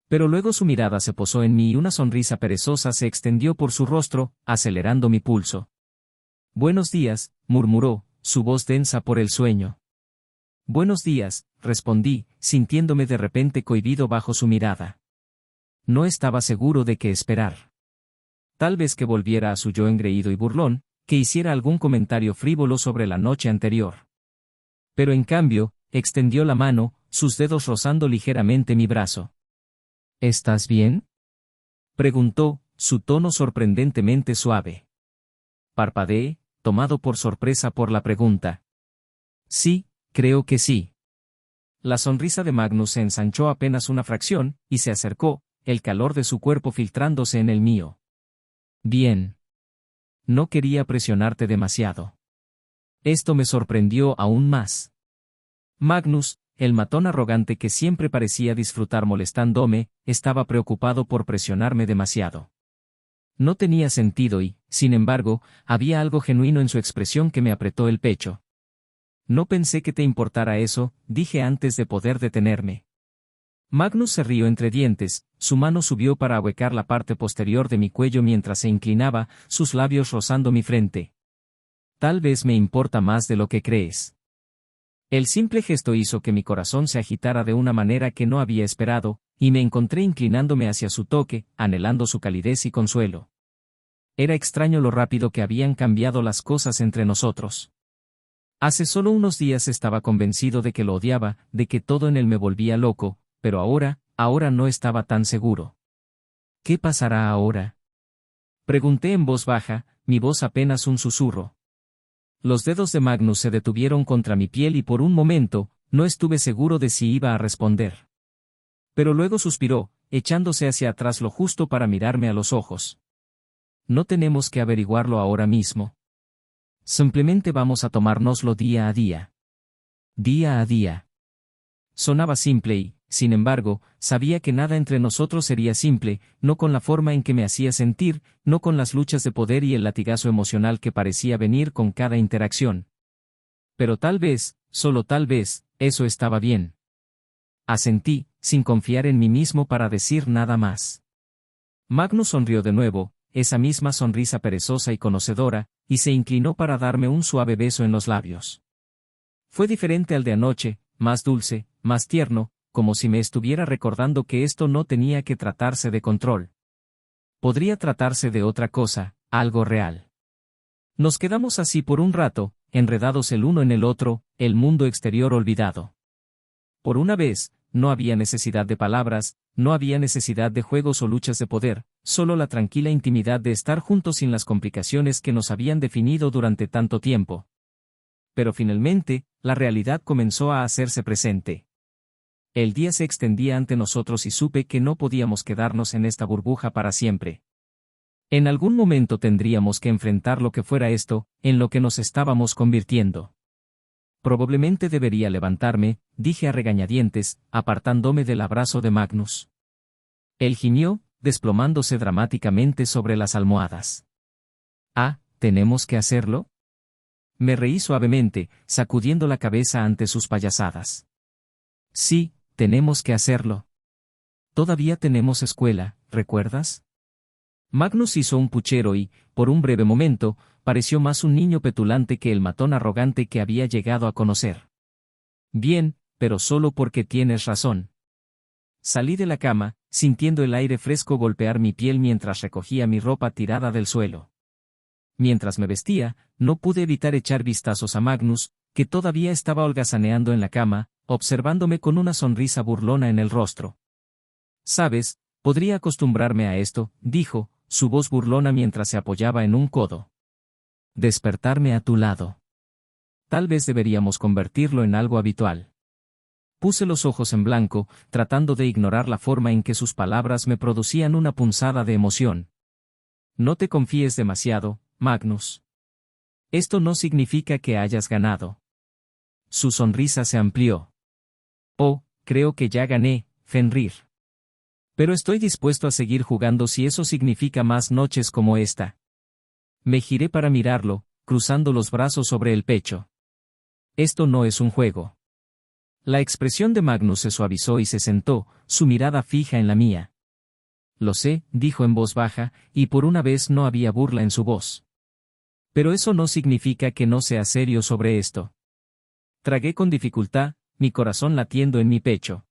Pero luego su mirada se posó en mí y una sonrisa perezosa se extendió por su rostro, acelerando mi pulso. «Buenos días», murmuró, su voz densa por el sueño. «Buenos días», respondí, sintiéndome de repente cohibido bajo su mirada. No estaba seguro de qué esperar. Tal vez que volviera a su yo engreído y burlón, que hiciera algún comentario frívolo sobre la noche anterior. Pero en cambio, extendió la mano, sus dedos rozando ligeramente mi brazo. «¿Estás bien?», preguntó, su tono sorprendentemente suave. Parpadeé, tomado por sorpresa por la pregunta. «Sí, creo que sí». La sonrisa de Magnus se ensanchó apenas una fracción, y se acercó, el calor de su cuerpo filtrándose en el mío. «Bien. No quería presionarte demasiado». Esto me sorprendió aún más. Magnus, el matón arrogante que siempre parecía disfrutar molestándome, estaba preocupado por presionarme demasiado. No tenía sentido y, sin embargo, había algo genuino en su expresión que me apretó el pecho. «No pensé que te importara eso», dije antes de poder detenerme. Magnus se rió entre dientes, su mano subió para ahuecar la parte posterior de mi cuello mientras se inclinaba, sus labios rozando mi frente. «Tal vez me importa más de lo que crees». El simple gesto hizo que mi corazón se agitara de una manera que no había esperado, y me encontré inclinándome hacia su toque, anhelando su calidez y consuelo. Era extraño lo rápido que habían cambiado las cosas entre nosotros. Hace solo unos días estaba convencido de que lo odiaba, de que todo en él me volvía loco, pero ahora no estaba tan seguro. «¿Qué pasará ahora?», pregunté en voz baja, mi voz apenas un susurro. Los dedos de Magnus se detuvieron contra mi piel y por un momento, no estuve seguro de si iba a responder. Pero luego suspiró, echándose hacia atrás lo justo para mirarme a los ojos. «No tenemos que averiguarlo ahora mismo. Simplemente vamos a tomárnoslo día a día. Día a día». Sonaba simple y, sin embargo, sabía que nada entre nosotros sería simple, no con la forma en que me hacía sentir, no con las luchas de poder y el latigazo emocional que parecía venir con cada interacción. Pero tal vez, solo tal vez, eso estaba bien. Asentí, sin confiar en mí mismo para decir nada más. Magnus sonrió de nuevo, esa misma sonrisa perezosa y conocedora, y se inclinó para darme un suave beso en los labios. Fue diferente al de anoche, más dulce, más tierno, como si me estuviera recordando que esto no tenía que tratarse de control. Podría tratarse de otra cosa, algo real. Nos quedamos así por un rato, enredados el uno en el otro, el mundo exterior olvidado. Por una vez, no había necesidad de palabras, no había necesidad de juegos o luchas de poder, solo la tranquila intimidad de estar juntos sin las complicaciones que nos habían definido durante tanto tiempo. Pero finalmente, la realidad comenzó a hacerse presente. El día se extendía ante nosotros y supe que no podíamos quedarnos en esta burbuja para siempre. En algún momento tendríamos que enfrentar lo que fuera esto, en lo que nos estábamos convirtiendo. Probablemente debería levantarme, dije a regañadientes, apartándome del abrazo de Magnus. Él gimió, desplomándose dramáticamente sobre las almohadas. Ah, ¿tenemos que hacerlo? Me reí suavemente, sacudiendo la cabeza ante sus payasadas. Sí, tenemos que hacerlo. Todavía tenemos escuela, ¿recuerdas? Magnus hizo un puchero y, por un breve momento, pareció más un niño petulante que el matón arrogante que había llegado a conocer. Bien, pero solo porque tienes razón. Salí de la cama, sintiendo el aire fresco golpear mi piel mientras recogía mi ropa tirada del suelo. Mientras me vestía, no pude evitar echar vistazos a Magnus, que todavía estaba holgazaneando en la cama, observándome con una sonrisa burlona en el rostro. «Sabes, podría acostumbrarme a esto», dijo, su voz burlona mientras se apoyaba en un codo. «Despertarme a tu lado. Tal vez deberíamos convertirlo en algo habitual». Puse los ojos en blanco, tratando de ignorar la forma en que sus palabras me producían una punzada de emoción. «No te confíes demasiado, Magnus. Esto no significa que hayas ganado». Su sonrisa se amplió. «Oh, creo que ya gané, Fenrir. Pero estoy dispuesto a seguir jugando si eso significa más noches como esta». Me giré para mirarlo, cruzando los brazos sobre el pecho. «Esto no es un juego». La expresión de Magnus se suavizó y se sentó, su mirada fija en la mía. «Lo sé», dijo en voz baja, y por una vez no había burla en su voz. «Pero eso no significa que no sea serio sobre esto». Tragué con dificultad, mi corazón latiendo en mi pecho.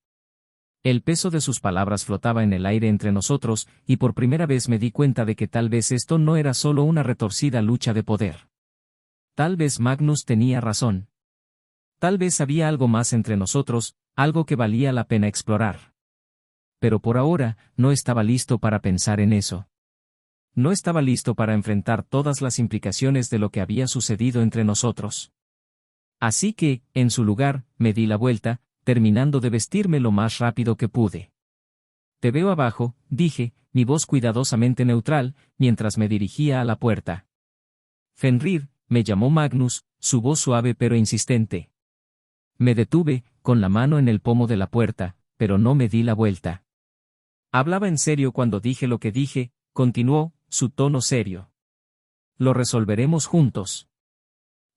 El peso de sus palabras flotaba en el aire entre nosotros, y por primera vez me di cuenta de que tal vez esto no era solo una retorcida lucha de poder. Tal vez Magnus tenía razón. Tal vez había algo más entre nosotros, algo que valía la pena explorar. Pero por ahora, no estaba listo para pensar en eso. No estaba listo para enfrentar todas las implicaciones de lo que había sucedido entre nosotros. Así que, en su lugar, me di la vuelta, terminando de vestirme lo más rápido que pude. «Te veo abajo», dije, mi voz cuidadosamente neutral, mientras me dirigía a la puerta. «Fenrir», me llamó Magnus, su voz suave pero insistente. Me detuve, con la mano en el pomo de la puerta, pero no me di la vuelta. Hablaba en serio cuando dije lo que dije, continuó, su tono serio. «Lo resolveremos juntos».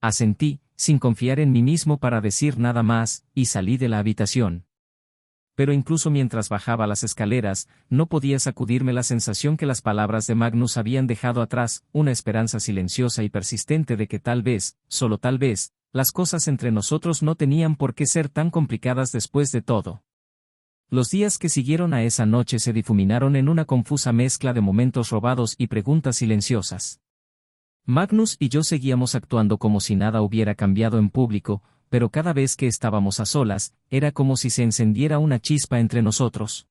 Asentí, sin confiar en mí mismo para decir nada más, y salí de la habitación. Pero incluso mientras bajaba las escaleras, no podía sacudirme la sensación que las palabras de Magnus habían dejado atrás, una esperanza silenciosa y persistente de que tal vez, solo tal vez, las cosas entre nosotros no tenían por qué ser tan complicadas después de todo. Los días que siguieron a esa noche se difuminaron en una confusa mezcla de momentos robados y preguntas silenciosas. Magnus y yo seguíamos actuando como si nada hubiera cambiado en público, pero cada vez que estábamos a solas, era como si se encendiera una chispa entre nosotros.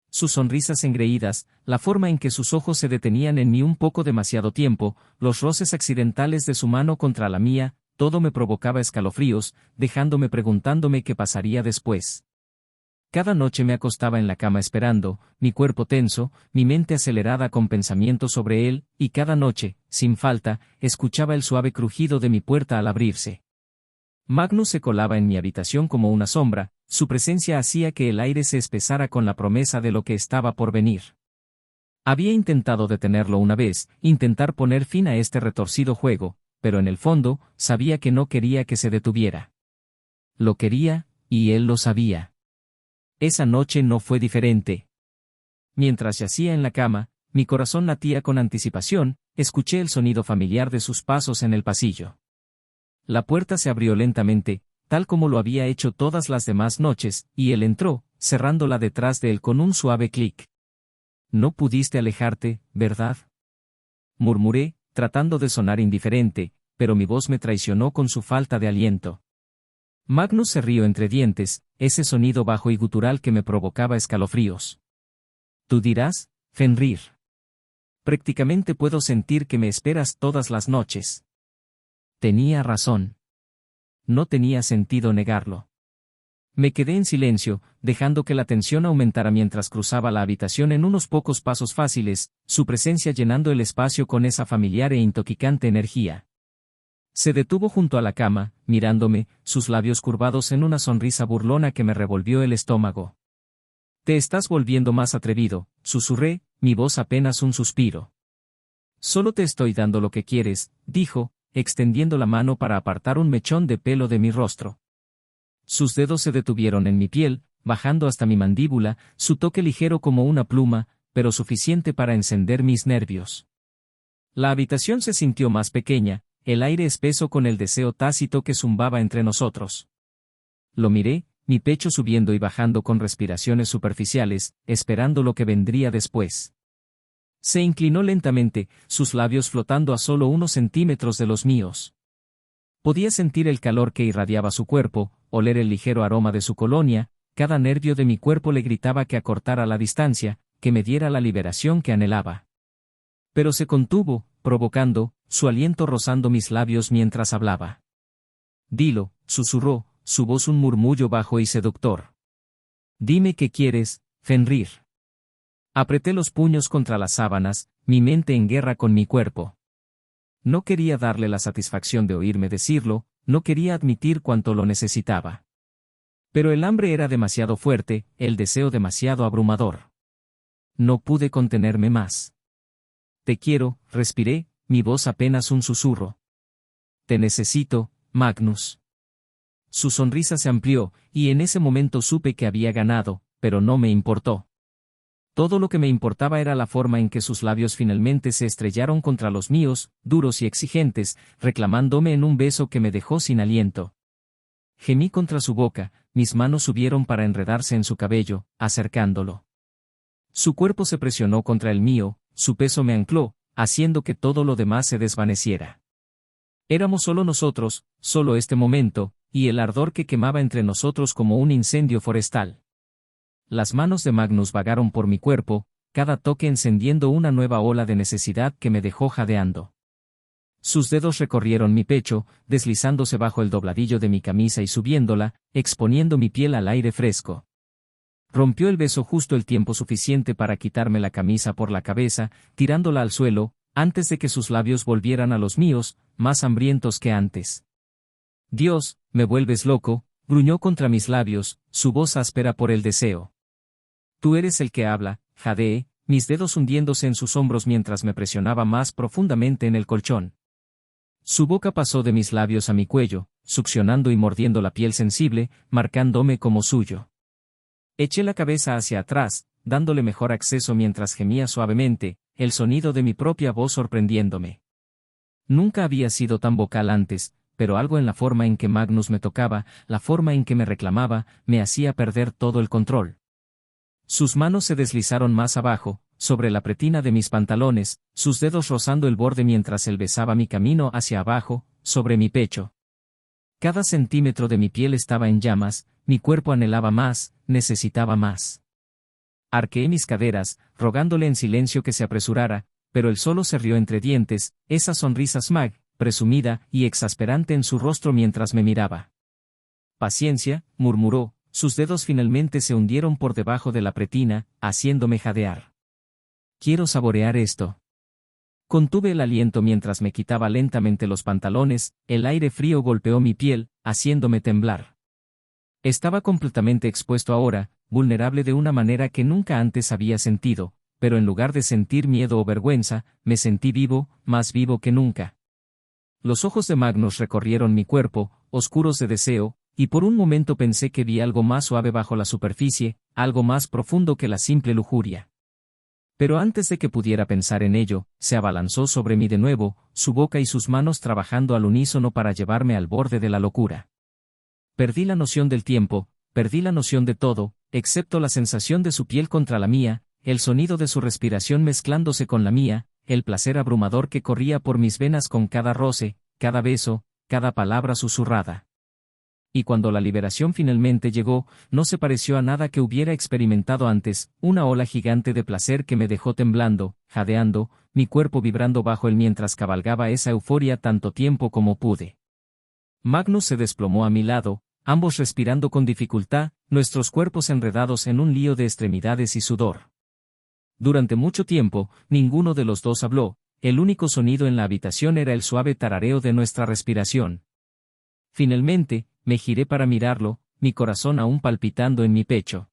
Sus sonrisas engreídas, la forma en que sus ojos se detenían en mí un poco demasiado tiempo, los roces accidentales de su mano contra la mía, todo me provocaba escalofríos, dejándome preguntándome qué pasaría después. Cada noche me acostaba en la cama esperando, mi cuerpo tenso, mi mente acelerada con pensamientos sobre él, y cada noche, sin falta, escuchaba el suave crujido de mi puerta al abrirse. Magnus se colaba en mi habitación como una sombra, Su presencia hacía que el aire se espesara con la promesa de lo que estaba por venir. Había intentado detenerlo una vez, intentar poner fin a este retorcido juego, pero en el fondo, sabía que no quería que se detuviera. Lo quería, y él lo sabía. Esa noche no fue diferente. Mientras yacía en la cama, mi corazón latía con anticipación, escuché el sonido familiar de sus pasos en el pasillo. La puerta se abrió lentamente, tal como lo había hecho todas las demás noches, y él entró, cerrándola detrás de él con un suave clic. «No pudiste alejarte, ¿verdad?», murmuré, tratando de sonar indiferente, pero mi voz me traicionó con su falta de aliento. Magnus se rió entre dientes, ese sonido bajo y gutural que me provocaba escalofríos. «Tú dirás, Fenrir. Prácticamente puedo sentir que me esperas todas las noches». Tenía razón. No tenía sentido negarlo. Me quedé en silencio, dejando que la tensión aumentara mientras cruzaba la habitación en unos pocos pasos fáciles, su presencia llenando el espacio con esa familiar e intoxicante energía. Se detuvo junto a la cama, mirándome, sus labios curvados en una sonrisa burlona que me revolvió el estómago. «Te estás volviendo más atrevido», susurré, mi voz apenas un suspiro. «Solo te estoy dando lo que quieres», dijo, extendiendo la mano para apartar un mechón de pelo de mi rostro. Sus dedos se detuvieron en mi piel, bajando hasta mi mandíbula, su toque ligero como una pluma, pero suficiente para encender mis nervios. La habitación se sintió más pequeña, el aire espeso con el deseo tácito que zumbaba entre nosotros. Lo miré, mi pecho subiendo y bajando con respiraciones superficiales, esperando lo que vendría después. Se inclinó lentamente, sus labios flotando a solo unos centímetros de los míos. Podía sentir el calor que irradiaba su cuerpo, oler el ligero aroma de su colonia, cada nervio de mi cuerpo le gritaba que acortara la distancia, que me diera la liberación que anhelaba. Pero se contuvo, provocando, su aliento rozando mis labios mientras hablaba. «Dilo», susurró, su voz un murmullo bajo y seductor. «Dime qué quieres, Fenrir». Apreté los puños contra las sábanas, mi mente en guerra con mi cuerpo. No quería darle la satisfacción de oírme decirlo, no quería admitir cuánto lo necesitaba. Pero el hambre era demasiado fuerte, el deseo demasiado abrumador. No pude contenerme más. «Te quiero», respiré, mi voz apenas un susurro. «Te necesito, Magnus». Su sonrisa se amplió, y en ese momento supe que había ganado, pero no me importó. Todo lo que me importaba era la forma en que sus labios finalmente se estrellaron contra los míos, duros y exigentes, reclamándome en un beso que me dejó sin aliento. Gemí contra su boca, mis manos subieron para enredarse en su cabello, acercándolo. Su cuerpo se presionó contra el mío, su peso me ancló, haciendo que todo lo demás se desvaneciera. Éramos solo nosotros, solo este momento, y el ardor que quemaba entre nosotros como un incendio forestal. Las manos de Magnus vagaron por mi cuerpo, cada toque encendiendo una nueva ola de necesidad que me dejó jadeando. Sus dedos recorrieron mi pecho, deslizándose bajo el dobladillo de mi camisa y subiéndola, exponiendo mi piel al aire fresco. Rompió el beso justo el tiempo suficiente para quitarme la camisa por la cabeza, tirándola al suelo, antes de que sus labios volvieran a los míos, más hambrientos que antes. «Dios, me vuelves loco», gruñó contra mis labios, su voz áspera por el deseo. «Tú eres el que habla», jadeé, mis dedos hundiéndose en sus hombros mientras me presionaba más profundamente en el colchón. Su boca pasó de mis labios a mi cuello, succionando y mordiendo la piel sensible, marcándome como suyo. Eché la cabeza hacia atrás, dándole mejor acceso mientras gemía suavemente, el sonido de mi propia voz sorprendiéndome. Nunca había sido tan vocal antes, pero algo en la forma en que Magnus me tocaba, la forma en que me reclamaba, me hacía perder todo el control. Sus manos se deslizaron más abajo, sobre la pretina de mis pantalones, sus dedos rozando el borde mientras él besaba mi camino hacia abajo, sobre mi pecho. Cada centímetro de mi piel estaba en llamas, mi cuerpo anhelaba más, necesitaba más. Arqueé mis caderas, rogándole en silencio que se apresurara, pero él solo se rió entre dientes, esa sonrisa smag, presumida y exasperante en su rostro mientras me miraba. «Paciencia», murmuró, sus dedos finalmente se hundieron por debajo de la pretina, haciéndome jadear. «Quiero saborear esto». Contuve el aliento mientras me quitaba lentamente los pantalones, el aire frío golpeó mi piel, haciéndome temblar. Estaba completamente expuesto ahora, vulnerable de una manera que nunca antes había sentido, pero en lugar de sentir miedo o vergüenza, me sentí vivo, más vivo que nunca. Los ojos de Magnus recorrieron mi cuerpo, oscuros de deseo, y por un momento pensé que vi algo más suave bajo la superficie, algo más profundo que la simple lujuria. Pero antes de que pudiera pensar en ello, se abalanzó sobre mí de nuevo, su boca y sus manos trabajando al unísono para llevarme al borde de la locura. Perdí la noción del tiempo, perdí la noción de todo, excepto la sensación de su piel contra la mía, el sonido de su respiración mezclándose con la mía, el placer abrumador que corría por mis venas con cada roce, cada beso, cada palabra susurrada. Y cuando la liberación finalmente llegó, no se pareció a nada que hubiera experimentado antes, una ola gigante de placer que me dejó temblando, jadeando, mi cuerpo vibrando bajo él mientras cabalgaba esa euforia tanto tiempo como pude. Magnus se desplomó a mi lado, ambos respirando con dificultad, nuestros cuerpos enredados en un lío de extremidades y sudor. Durante mucho tiempo, ninguno de los dos habló, el único sonido en la habitación era el suave tarareo de nuestra respiración. Finalmente, me giré para mirarlo, mi corazón aún palpitando en mi pecho.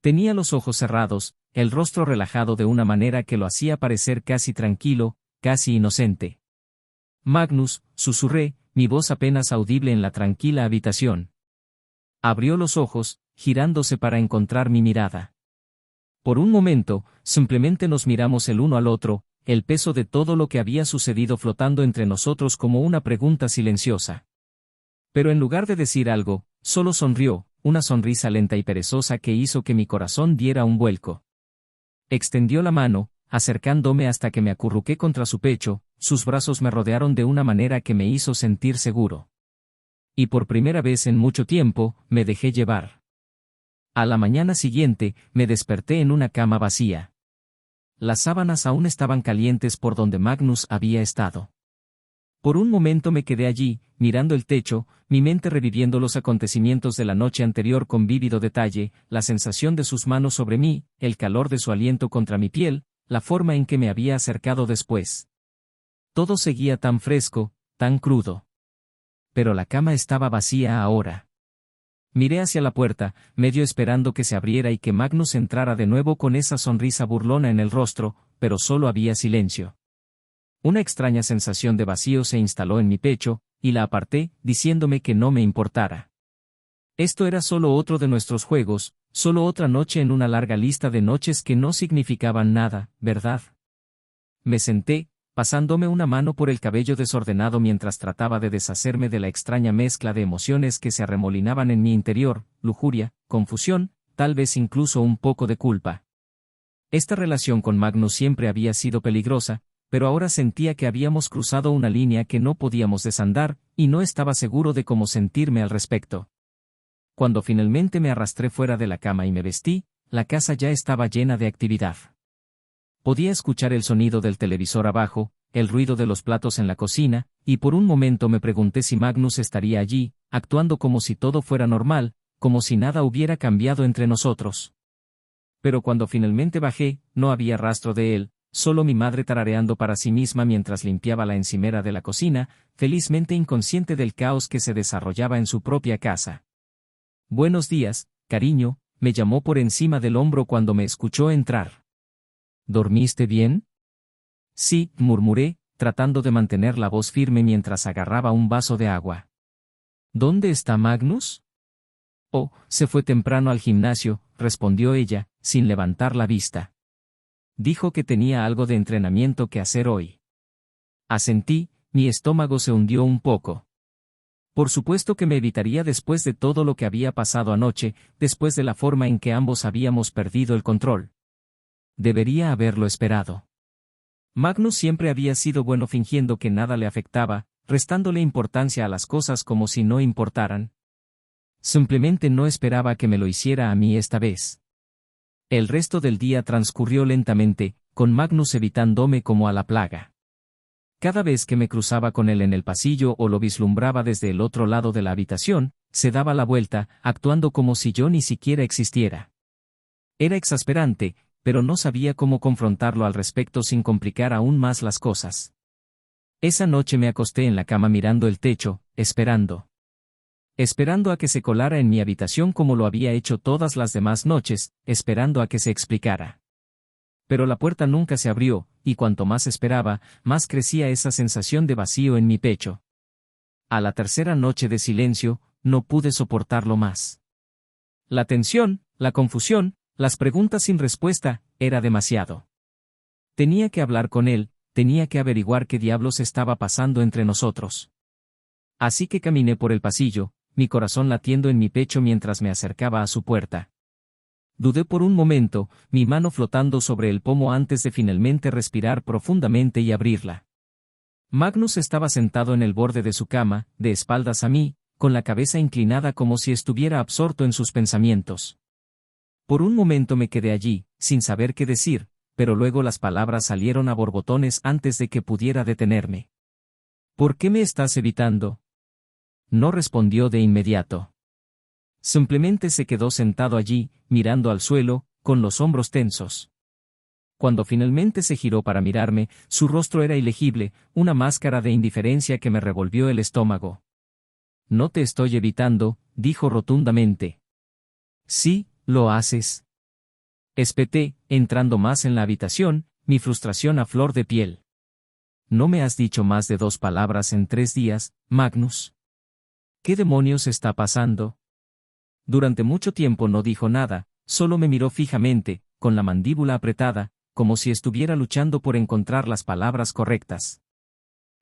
Tenía los ojos cerrados, el rostro relajado de una manera que lo hacía parecer casi tranquilo, casi inocente. Magnus, susurré, mi voz apenas audible en la tranquila habitación. Abrió los ojos, girándose para encontrar mi mirada. Por un momento, simplemente nos miramos el uno al otro, el peso de todo lo que había sucedido flotando entre nosotros como una pregunta silenciosa. Pero en lugar de decir algo, solo sonrió, una sonrisa lenta y perezosa que hizo que mi corazón diera un vuelco. Extendió la mano, acercándome hasta que me acurruqué contra su pecho, sus brazos me rodearon de una manera que me hizo sentir seguro. Y por primera vez en mucho tiempo, me dejé llevar. A la mañana siguiente, me desperté en una cama vacía. Las sábanas aún estaban calientes por donde Magnus había estado. Por un momento me quedé allí, mirando el techo, mi mente reviviendo los acontecimientos de la noche anterior con vívido detalle, la sensación de sus manos sobre mí, el calor de su aliento contra mi piel, la forma en que me había acercado después. Todo seguía tan fresco, tan crudo. Pero la cama estaba vacía ahora. Miré hacia la puerta, medio esperando que se abriera y que Magnus entrara de nuevo con esa sonrisa burlona en el rostro, pero solo había silencio. Una extraña sensación de vacío se instaló en mi pecho, y la aparté, diciéndome que no me importara. Esto era solo otro de nuestros juegos, solo otra noche en una larga lista de noches que no significaban nada, ¿verdad? Me senté, pasándome una mano por el cabello desordenado mientras trataba de deshacerme de la extraña mezcla de emociones que se arremolinaban en mi interior, lujuria, confusión, tal vez incluso un poco de culpa. Esta relación con Magnus siempre había sido peligrosa, pero ahora sentía que habíamos cruzado una línea que no podíamos desandar, y no estaba seguro de cómo sentirme al respecto. Cuando finalmente me arrastré fuera de la cama y me vestí, la casa ya estaba llena de actividad. Podía escuchar el sonido del televisor abajo, el ruido de los platos en la cocina, y por un momento me pregunté si Magnus estaría allí, actuando como si todo fuera normal, como si nada hubiera cambiado entre nosotros. Pero cuando finalmente bajé, no había rastro de él, solo mi madre tarareando para sí misma mientras limpiaba la encimera de la cocina, felizmente inconsciente del caos que se desarrollaba en su propia casa. «Buenos días, cariño», me llamó por encima del hombro cuando me escuchó entrar. «¿Dormiste bien?» «Sí», murmuré, tratando de mantener la voz firme mientras agarraba un vaso de agua. «¿Dónde está Magnus?» «Oh, se fue temprano al gimnasio», respondió ella, sin levantar la vista. Dijo que tenía algo de entrenamiento que hacer hoy. Asentí, mi estómago se hundió un poco. Por supuesto que me evitaría después de todo lo que había pasado anoche, después de la forma en que ambos habíamos perdido el control. Debería haberlo esperado. Magnus siempre había sido bueno fingiendo que nada le afectaba, restándole importancia a las cosas como si no importaran. Simplemente no esperaba que me lo hiciera a mí esta vez. El resto del día transcurrió lentamente, con Magnus evitándome como a la plaga. Cada vez que me cruzaba con él en el pasillo o lo vislumbraba desde el otro lado de la habitación, se daba la vuelta, actuando como si yo ni siquiera existiera. Era exasperante, pero no sabía cómo confrontarlo al respecto sin complicar aún más las cosas. Esa noche me acosté en la cama mirando el techo, esperando. esperando a que se colara en mi habitación como lo había hecho todas las demás noches, esperando a que se explicara. Pero la puerta nunca se abrió, y cuanto más esperaba, más crecía esa sensación de vacío en mi pecho. A la tercera noche de silencio, no pude soportarlo más. La tensión, la confusión, las preguntas sin respuesta, era demasiado. Tenía que hablar con él, tenía que averiguar qué diablos estaba pasando entre nosotros. Así que caminé por el pasillo, mi corazón latiendo en mi pecho mientras me acercaba a su puerta. Dudé por un momento, mi mano flotando sobre el pomo antes de finalmente respirar profundamente y abrirla. Magnus estaba sentado en el borde de su cama, de espaldas a mí, con la cabeza inclinada como si estuviera absorto en sus pensamientos. Por un momento me quedé allí, sin saber qué decir, pero luego las palabras salieron a borbotones antes de que pudiera detenerme. ¿Por qué me estás evitando? No respondió de inmediato. Simplemente se quedó sentado allí, mirando al suelo, con los hombros tensos. Cuando finalmente se giró para mirarme, su rostro era ilegible, una máscara de indiferencia que me revolvió el estómago. No te estoy evitando, dijo rotundamente. Sí, lo haces. Espeté, entrando más en la habitación, mi frustración a flor de piel. No me has dicho más de 2 palabras en 3 días, Magnus. ¿Qué demonios está pasando? Durante mucho tiempo no dijo nada, solo me miró fijamente, con la mandíbula apretada, como si estuviera luchando por encontrar las palabras correctas.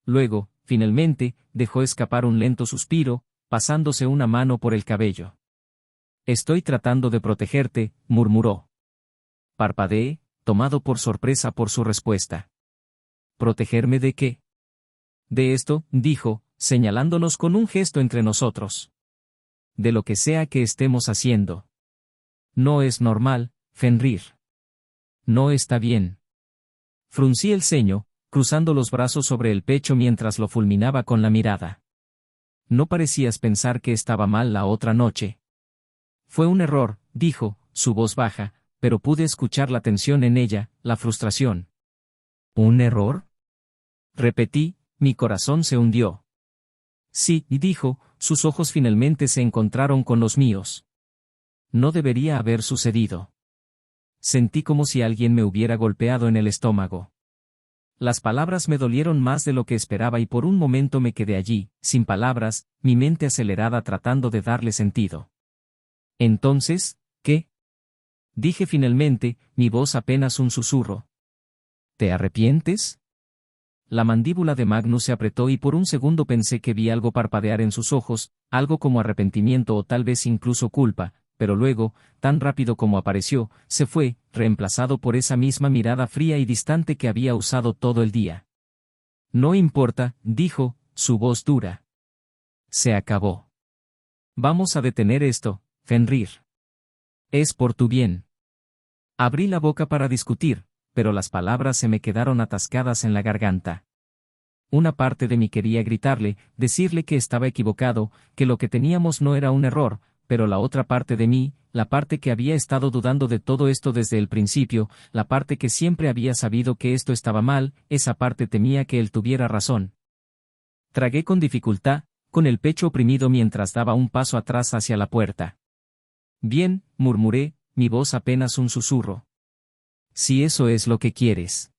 Luego, finalmente, dejó escapar un lento suspiro, pasándose una mano por el cabello. Estoy tratando de protegerte, murmuró. Parpadeé, tomado por sorpresa por su respuesta. ¿Protegerme de qué? De esto, dijo, señalándonos con un gesto entre nosotros. De lo que sea que estemos haciendo. No es normal, Fenrir. No está bien. Fruncí el ceño, cruzando los brazos sobre el pecho mientras lo fulminaba con la mirada. No parecías pensar que estaba mal la otra noche. Fue un error, dijo, su voz baja, pero pude escuchar la tensión en ella, la frustración. ¿Un error? Repetí, mi corazón se hundió. Sí, y dijo, sus ojos finalmente se encontraron con los míos. No debería haber sucedido. Sentí como si alguien me hubiera golpeado en el estómago. Las palabras me dolieron más de lo que esperaba y por un momento me quedé allí, sin palabras, mi mente acelerada tratando de darle sentido. Entonces, ¿qué? Dije finalmente, mi voz apenas un susurro. ¿Te arrepientes? La mandíbula de Magnus se apretó y por un segundo pensé que vi algo parpadear en sus ojos, algo como arrepentimiento o tal vez incluso culpa, pero luego, tan rápido como apareció, se fue, reemplazado por esa misma mirada fría y distante que había usado todo el día. No importa, dijo, su voz dura. Se acabó. Vamos a detener esto, Fenrir. Es por tu bien. Abrí la boca para discutir, pero las palabras se me quedaron atascadas en la garganta. Una parte de mí quería gritarle, decirle que estaba equivocado, que lo que teníamos no era un error, pero la otra parte de mí, la parte que había estado dudando de todo esto desde el principio, la parte que siempre había sabido que esto estaba mal, esa parte temía que él tuviera razón. Tragué con dificultad, con el pecho oprimido mientras daba un paso atrás hacia la puerta. Bien, murmuré, mi voz apenas un susurro. Si eso es lo que quieres.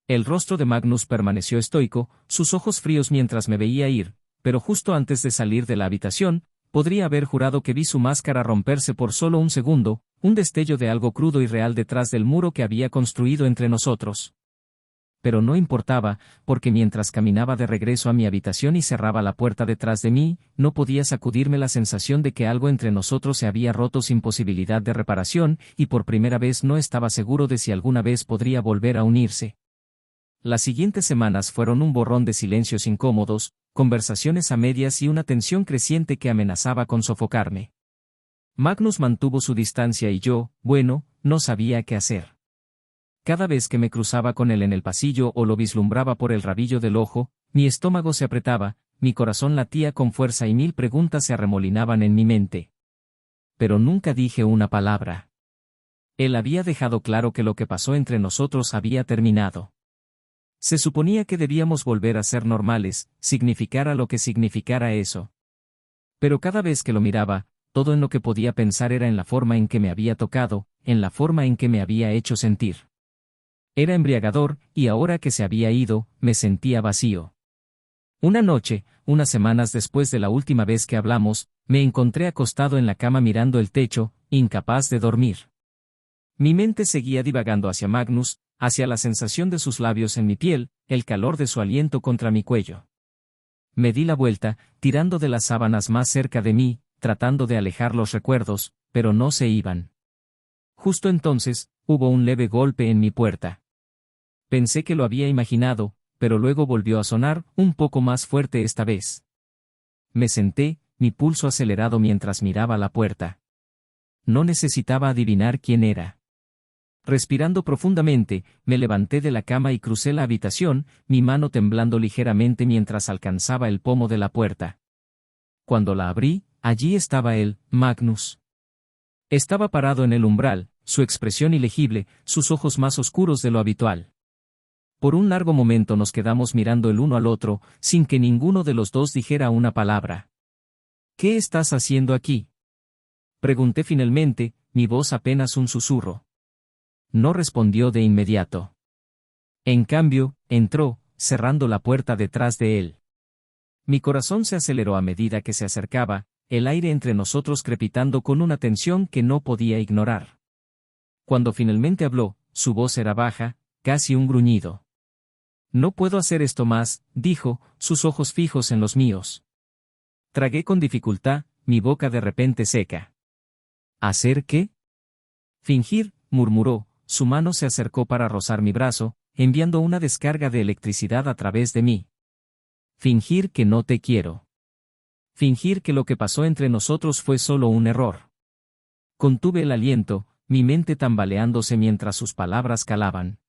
El rostro de Magnus permaneció estoico, sus ojos fríos mientras me veía ir, pero justo antes de salir de la habitación, podría haber jurado que vi su máscara romperse por solo un segundo, un destello de algo crudo y real detrás del muro que había construido entre nosotros. Pero no importaba, porque mientras caminaba de regreso a mi habitación y cerraba la puerta detrás de mí, no podía sacudirme la sensación de que algo entre nosotros se había roto sin posibilidad de reparación, y por primera vez no estaba seguro de si alguna vez podría volver a unirse. Las siguientes semanas fueron un borrón de silencios incómodos, conversaciones a medias y una tensión creciente que amenazaba con sofocarme. Magnus mantuvo su distancia y yo, bueno, no sabía qué hacer. Cada vez que me cruzaba con él en el pasillo o lo vislumbraba por el rabillo del ojo, mi estómago se apretaba, mi corazón latía con fuerza y 1000 preguntas se arremolinaban en mi mente. Pero nunca dije una palabra. Él había dejado claro que lo que pasó entre nosotros había terminado. Se suponía que debíamos volver a ser normales, significara lo que significara eso. Pero cada vez que lo miraba, todo en lo que podía pensar era en la forma en que me había tocado, en la forma en que me había hecho sentir. Era embriagador, y ahora que se había ido, me sentía vacío. Una noche, unas semanas después de la última vez que hablamos, me encontré acostado en la cama mirando el techo, incapaz de dormir. Mi mente seguía divagando hacia Magnus, hacia la sensación de sus labios en mi piel, el calor de su aliento contra mi cuello. Me di la vuelta, tirando de las sábanas más cerca de mí, tratando de alejar los recuerdos, pero no se iban. Justo entonces, hubo un leve golpe en mi puerta. Pensé que lo había imaginado, pero luego volvió a sonar, un poco más fuerte esta vez. Me senté, mi pulso acelerado mientras miraba la puerta. No necesitaba adivinar quién era. Respirando profundamente, me levanté de la cama y crucé la habitación, mi mano temblando ligeramente mientras alcanzaba el pomo de la puerta. Cuando la abrí, allí estaba él, Magnus. Estaba parado en el umbral, su expresión ilegible, sus ojos más oscuros de lo habitual. Por un largo momento nos quedamos mirando el uno al otro, sin que ninguno de los dos dijera una palabra. ¿Qué estás haciendo aquí?, pregunté finalmente, mi voz apenas un susurro. No respondió de inmediato. En cambio, entró, cerrando la puerta detrás de él. Mi corazón se aceleró a medida que se acercaba, el aire entre nosotros crepitando con una tensión que no podía ignorar. Cuando finalmente habló, su voz era baja, casi un gruñido. No puedo hacer esto más, dijo, sus ojos fijos en los míos. Tragué con dificultad, mi boca de repente seca. ¿Hacer qué? Fingir, murmuró, su mano se acercó para rozar mi brazo, enviando una descarga de electricidad a través de mí. Fingir que no te quiero. Fingir que lo que pasó entre nosotros fue solo un error. Contuve el aliento, mi mente tambaleándose mientras sus palabras calaban.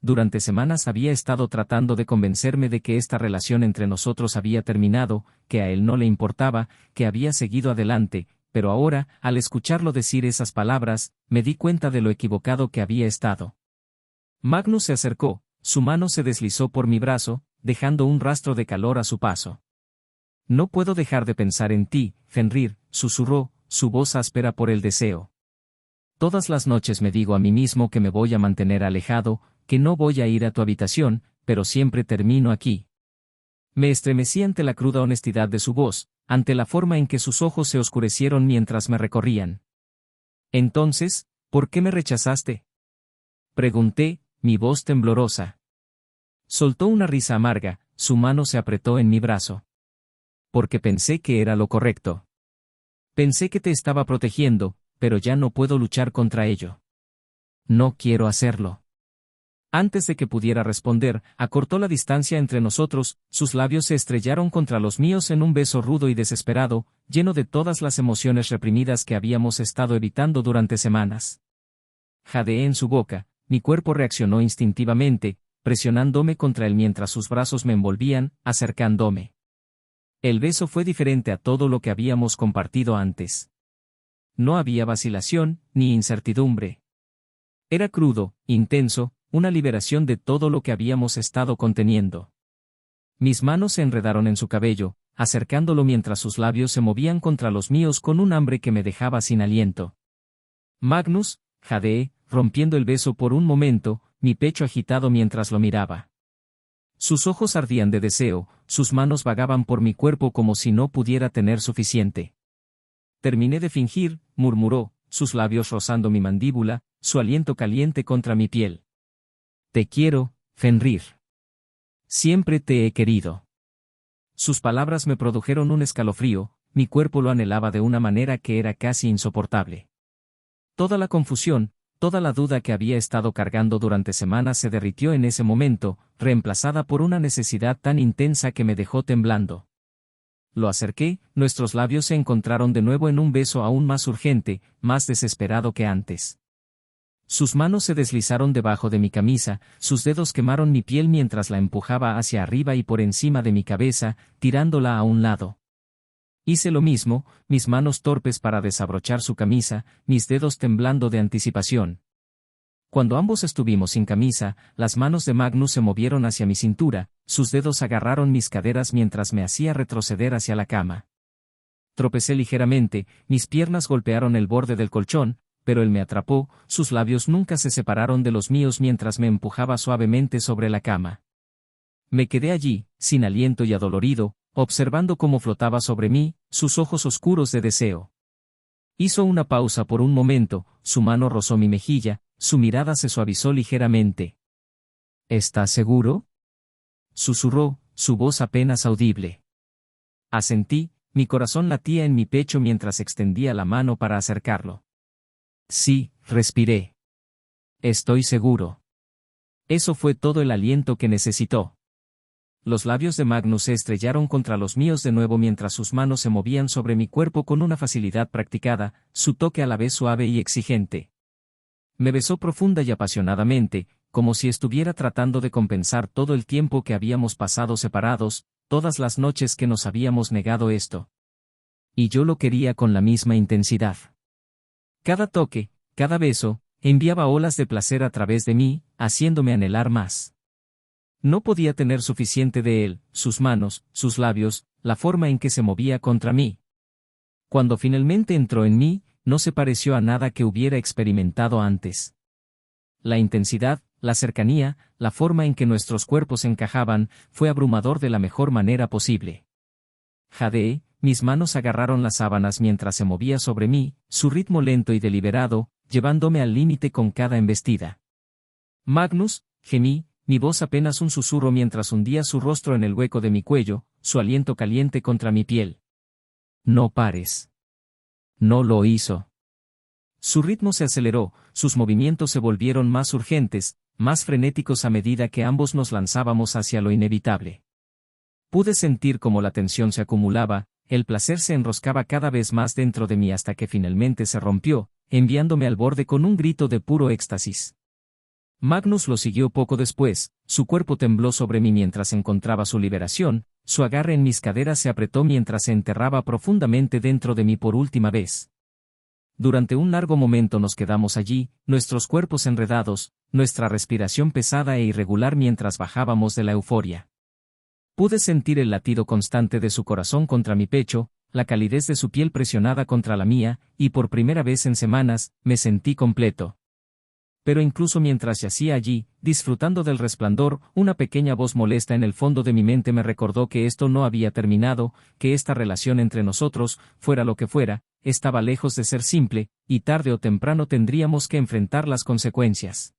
Durante semanas había estado tratando de convencerme de que esta relación entre nosotros había terminado, que a él no le importaba, que había seguido adelante, pero ahora, al escucharlo decir esas palabras, me di cuenta de lo equivocado que había estado. Magnus se acercó, su mano se deslizó por mi brazo, dejando un rastro de calor a su paso. No puedo dejar de pensar en ti, Fenrir, susurró, su voz áspera por el deseo. Todas las noches me digo a mí mismo que me voy a mantener alejado, que no voy a ir a tu habitación, pero siempre termino aquí. Me estremecí ante la cruda honestidad de su voz, ante la forma en que sus ojos se oscurecieron mientras me recorrían. Entonces, ¿por qué me rechazaste?, pregunté, mi voz temblorosa. Soltó una risa amarga, su mano se apretó en mi brazo. Porque pensé que era lo correcto. Pensé que te estaba protegiendo, pero ya no puedo luchar contra ello. No quiero hacerlo. Antes de que pudiera responder, acortó la distancia entre nosotros, sus labios se estrellaron contra los míos en un beso rudo y desesperado, lleno de todas las emociones reprimidas que habíamos estado evitando durante semanas. Jadeé en su boca, mi cuerpo reaccionó instintivamente, presionándome contra él mientras sus brazos me envolvían, acercándome. El beso fue diferente a todo lo que habíamos compartido antes. No había vacilación, ni incertidumbre. Era crudo, intenso, una liberación de todo lo que habíamos estado conteniendo. Mis manos se enredaron en su cabello, acercándolo mientras sus labios se movían contra los míos con un hambre que me dejaba sin aliento. Magnus, jadeé, rompiendo el beso por un momento, mi pecho agitado mientras lo miraba. Sus ojos ardían de deseo, sus manos vagaban por mi cuerpo como si no pudiera tener suficiente. Terminé de fingir, murmuró, sus labios rozando mi mandíbula, su aliento caliente contra mi piel. Te quiero, Fenrir. Siempre te he querido. Sus palabras me produjeron un escalofrío, mi cuerpo lo anhelaba de una manera que era casi insoportable. Toda la confusión, toda la duda que había estado cargando durante semanas se derritió en ese momento, reemplazada por una necesidad tan intensa que me dejó temblando. Lo acerqué, nuestros labios se encontraron de nuevo en un beso aún más urgente, más desesperado que antes. Sus manos se deslizaron debajo de mi camisa, sus dedos quemaron mi piel mientras la empujaba hacia arriba y por encima de mi cabeza, tirándola a un lado. Hice lo mismo, mis manos torpes para desabrochar su camisa, mis dedos temblando de anticipación. Cuando ambos estuvimos sin camisa, las manos de Magnus se movieron hacia mi cintura, sus dedos agarraron mis caderas mientras me hacía retroceder hacia la cama. tropecé ligeramente, mis piernas golpearon el borde del colchón, pero él me atrapó, sus labios nunca se separaron de los míos mientras me empujaba suavemente sobre la cama. Me quedé allí, sin aliento y adolorido, observando cómo flotaba sobre mí, sus ojos oscuros de deseo. Hizo una pausa por un momento, su mano rozó mi mejilla, su mirada se suavizó ligeramente. ¿Estás seguro?, susurró, su voz apenas audible. Asentí, mi corazón latía en mi pecho mientras extendía la mano para acercarlo. Sí, respiré. Estoy seguro. Eso fue todo el aliento que necesitó. Los labios de Magnus se estrellaron contra los míos de nuevo mientras sus manos se movían sobre mi cuerpo con una facilidad practicada, su toque a la vez suave y exigente. Me besó profunda y apasionadamente, como si estuviera tratando de compensar todo el tiempo que habíamos pasado separados, todas las noches que nos habíamos negado esto. Y yo lo quería con la misma intensidad. Cada toque, cada beso, enviaba olas de placer a través de mí, haciéndome anhelar más. No podía tener suficiente de él, sus manos, sus labios, la forma en que se movía contra mí. Cuando finalmente entró en mí, no se pareció a nada que hubiera experimentado antes. La intensidad, la cercanía, la forma en que nuestros cuerpos encajaban, fue abrumador de la mejor manera posible. Jadeé, mis manos agarraron las sábanas mientras se movía sobre mí, su ritmo lento y deliberado, llevándome al límite con cada embestida. Magnus, gemí, mi voz apenas un susurro mientras hundía su rostro en el hueco de mi cuello, su aliento caliente contra mi piel. No pares. No lo hizo. Su ritmo se aceleró, sus movimientos se volvieron más urgentes, más frenéticos a medida que ambos nos lanzábamos hacia lo inevitable. Pude sentir cómo la tensión se acumulaba, el placer se enroscaba cada vez más dentro de mí hasta que finalmente se rompió, enviándome al borde con un grito de puro éxtasis. Magnus lo siguió poco después, su cuerpo tembló sobre mí mientras encontraba su liberación, su agarre en mis caderas se apretó mientras se enterraba profundamente dentro de mí por última vez. Durante un largo momento nos quedamos allí, nuestros cuerpos enredados, nuestra respiración pesada e irregular mientras bajábamos de la euforia. Pude sentir el latido constante de su corazón contra mi pecho, la calidez de su piel presionada contra la mía, y por primera vez en semanas, me sentí completo. Pero incluso mientras yacía allí, disfrutando del resplandor, una pequeña voz molesta en el fondo de mi mente me recordó que esto no había terminado, que esta relación entre nosotros, fuera lo que fuera, estaba lejos de ser simple, y tarde o temprano tendríamos que enfrentar las consecuencias.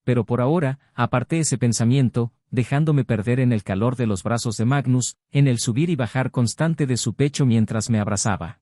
Pero por ahora, aparté ese pensamiento, dejándome perder en el calor de los brazos de Magnus, en el subir y bajar constante de su pecho mientras me abrazaba.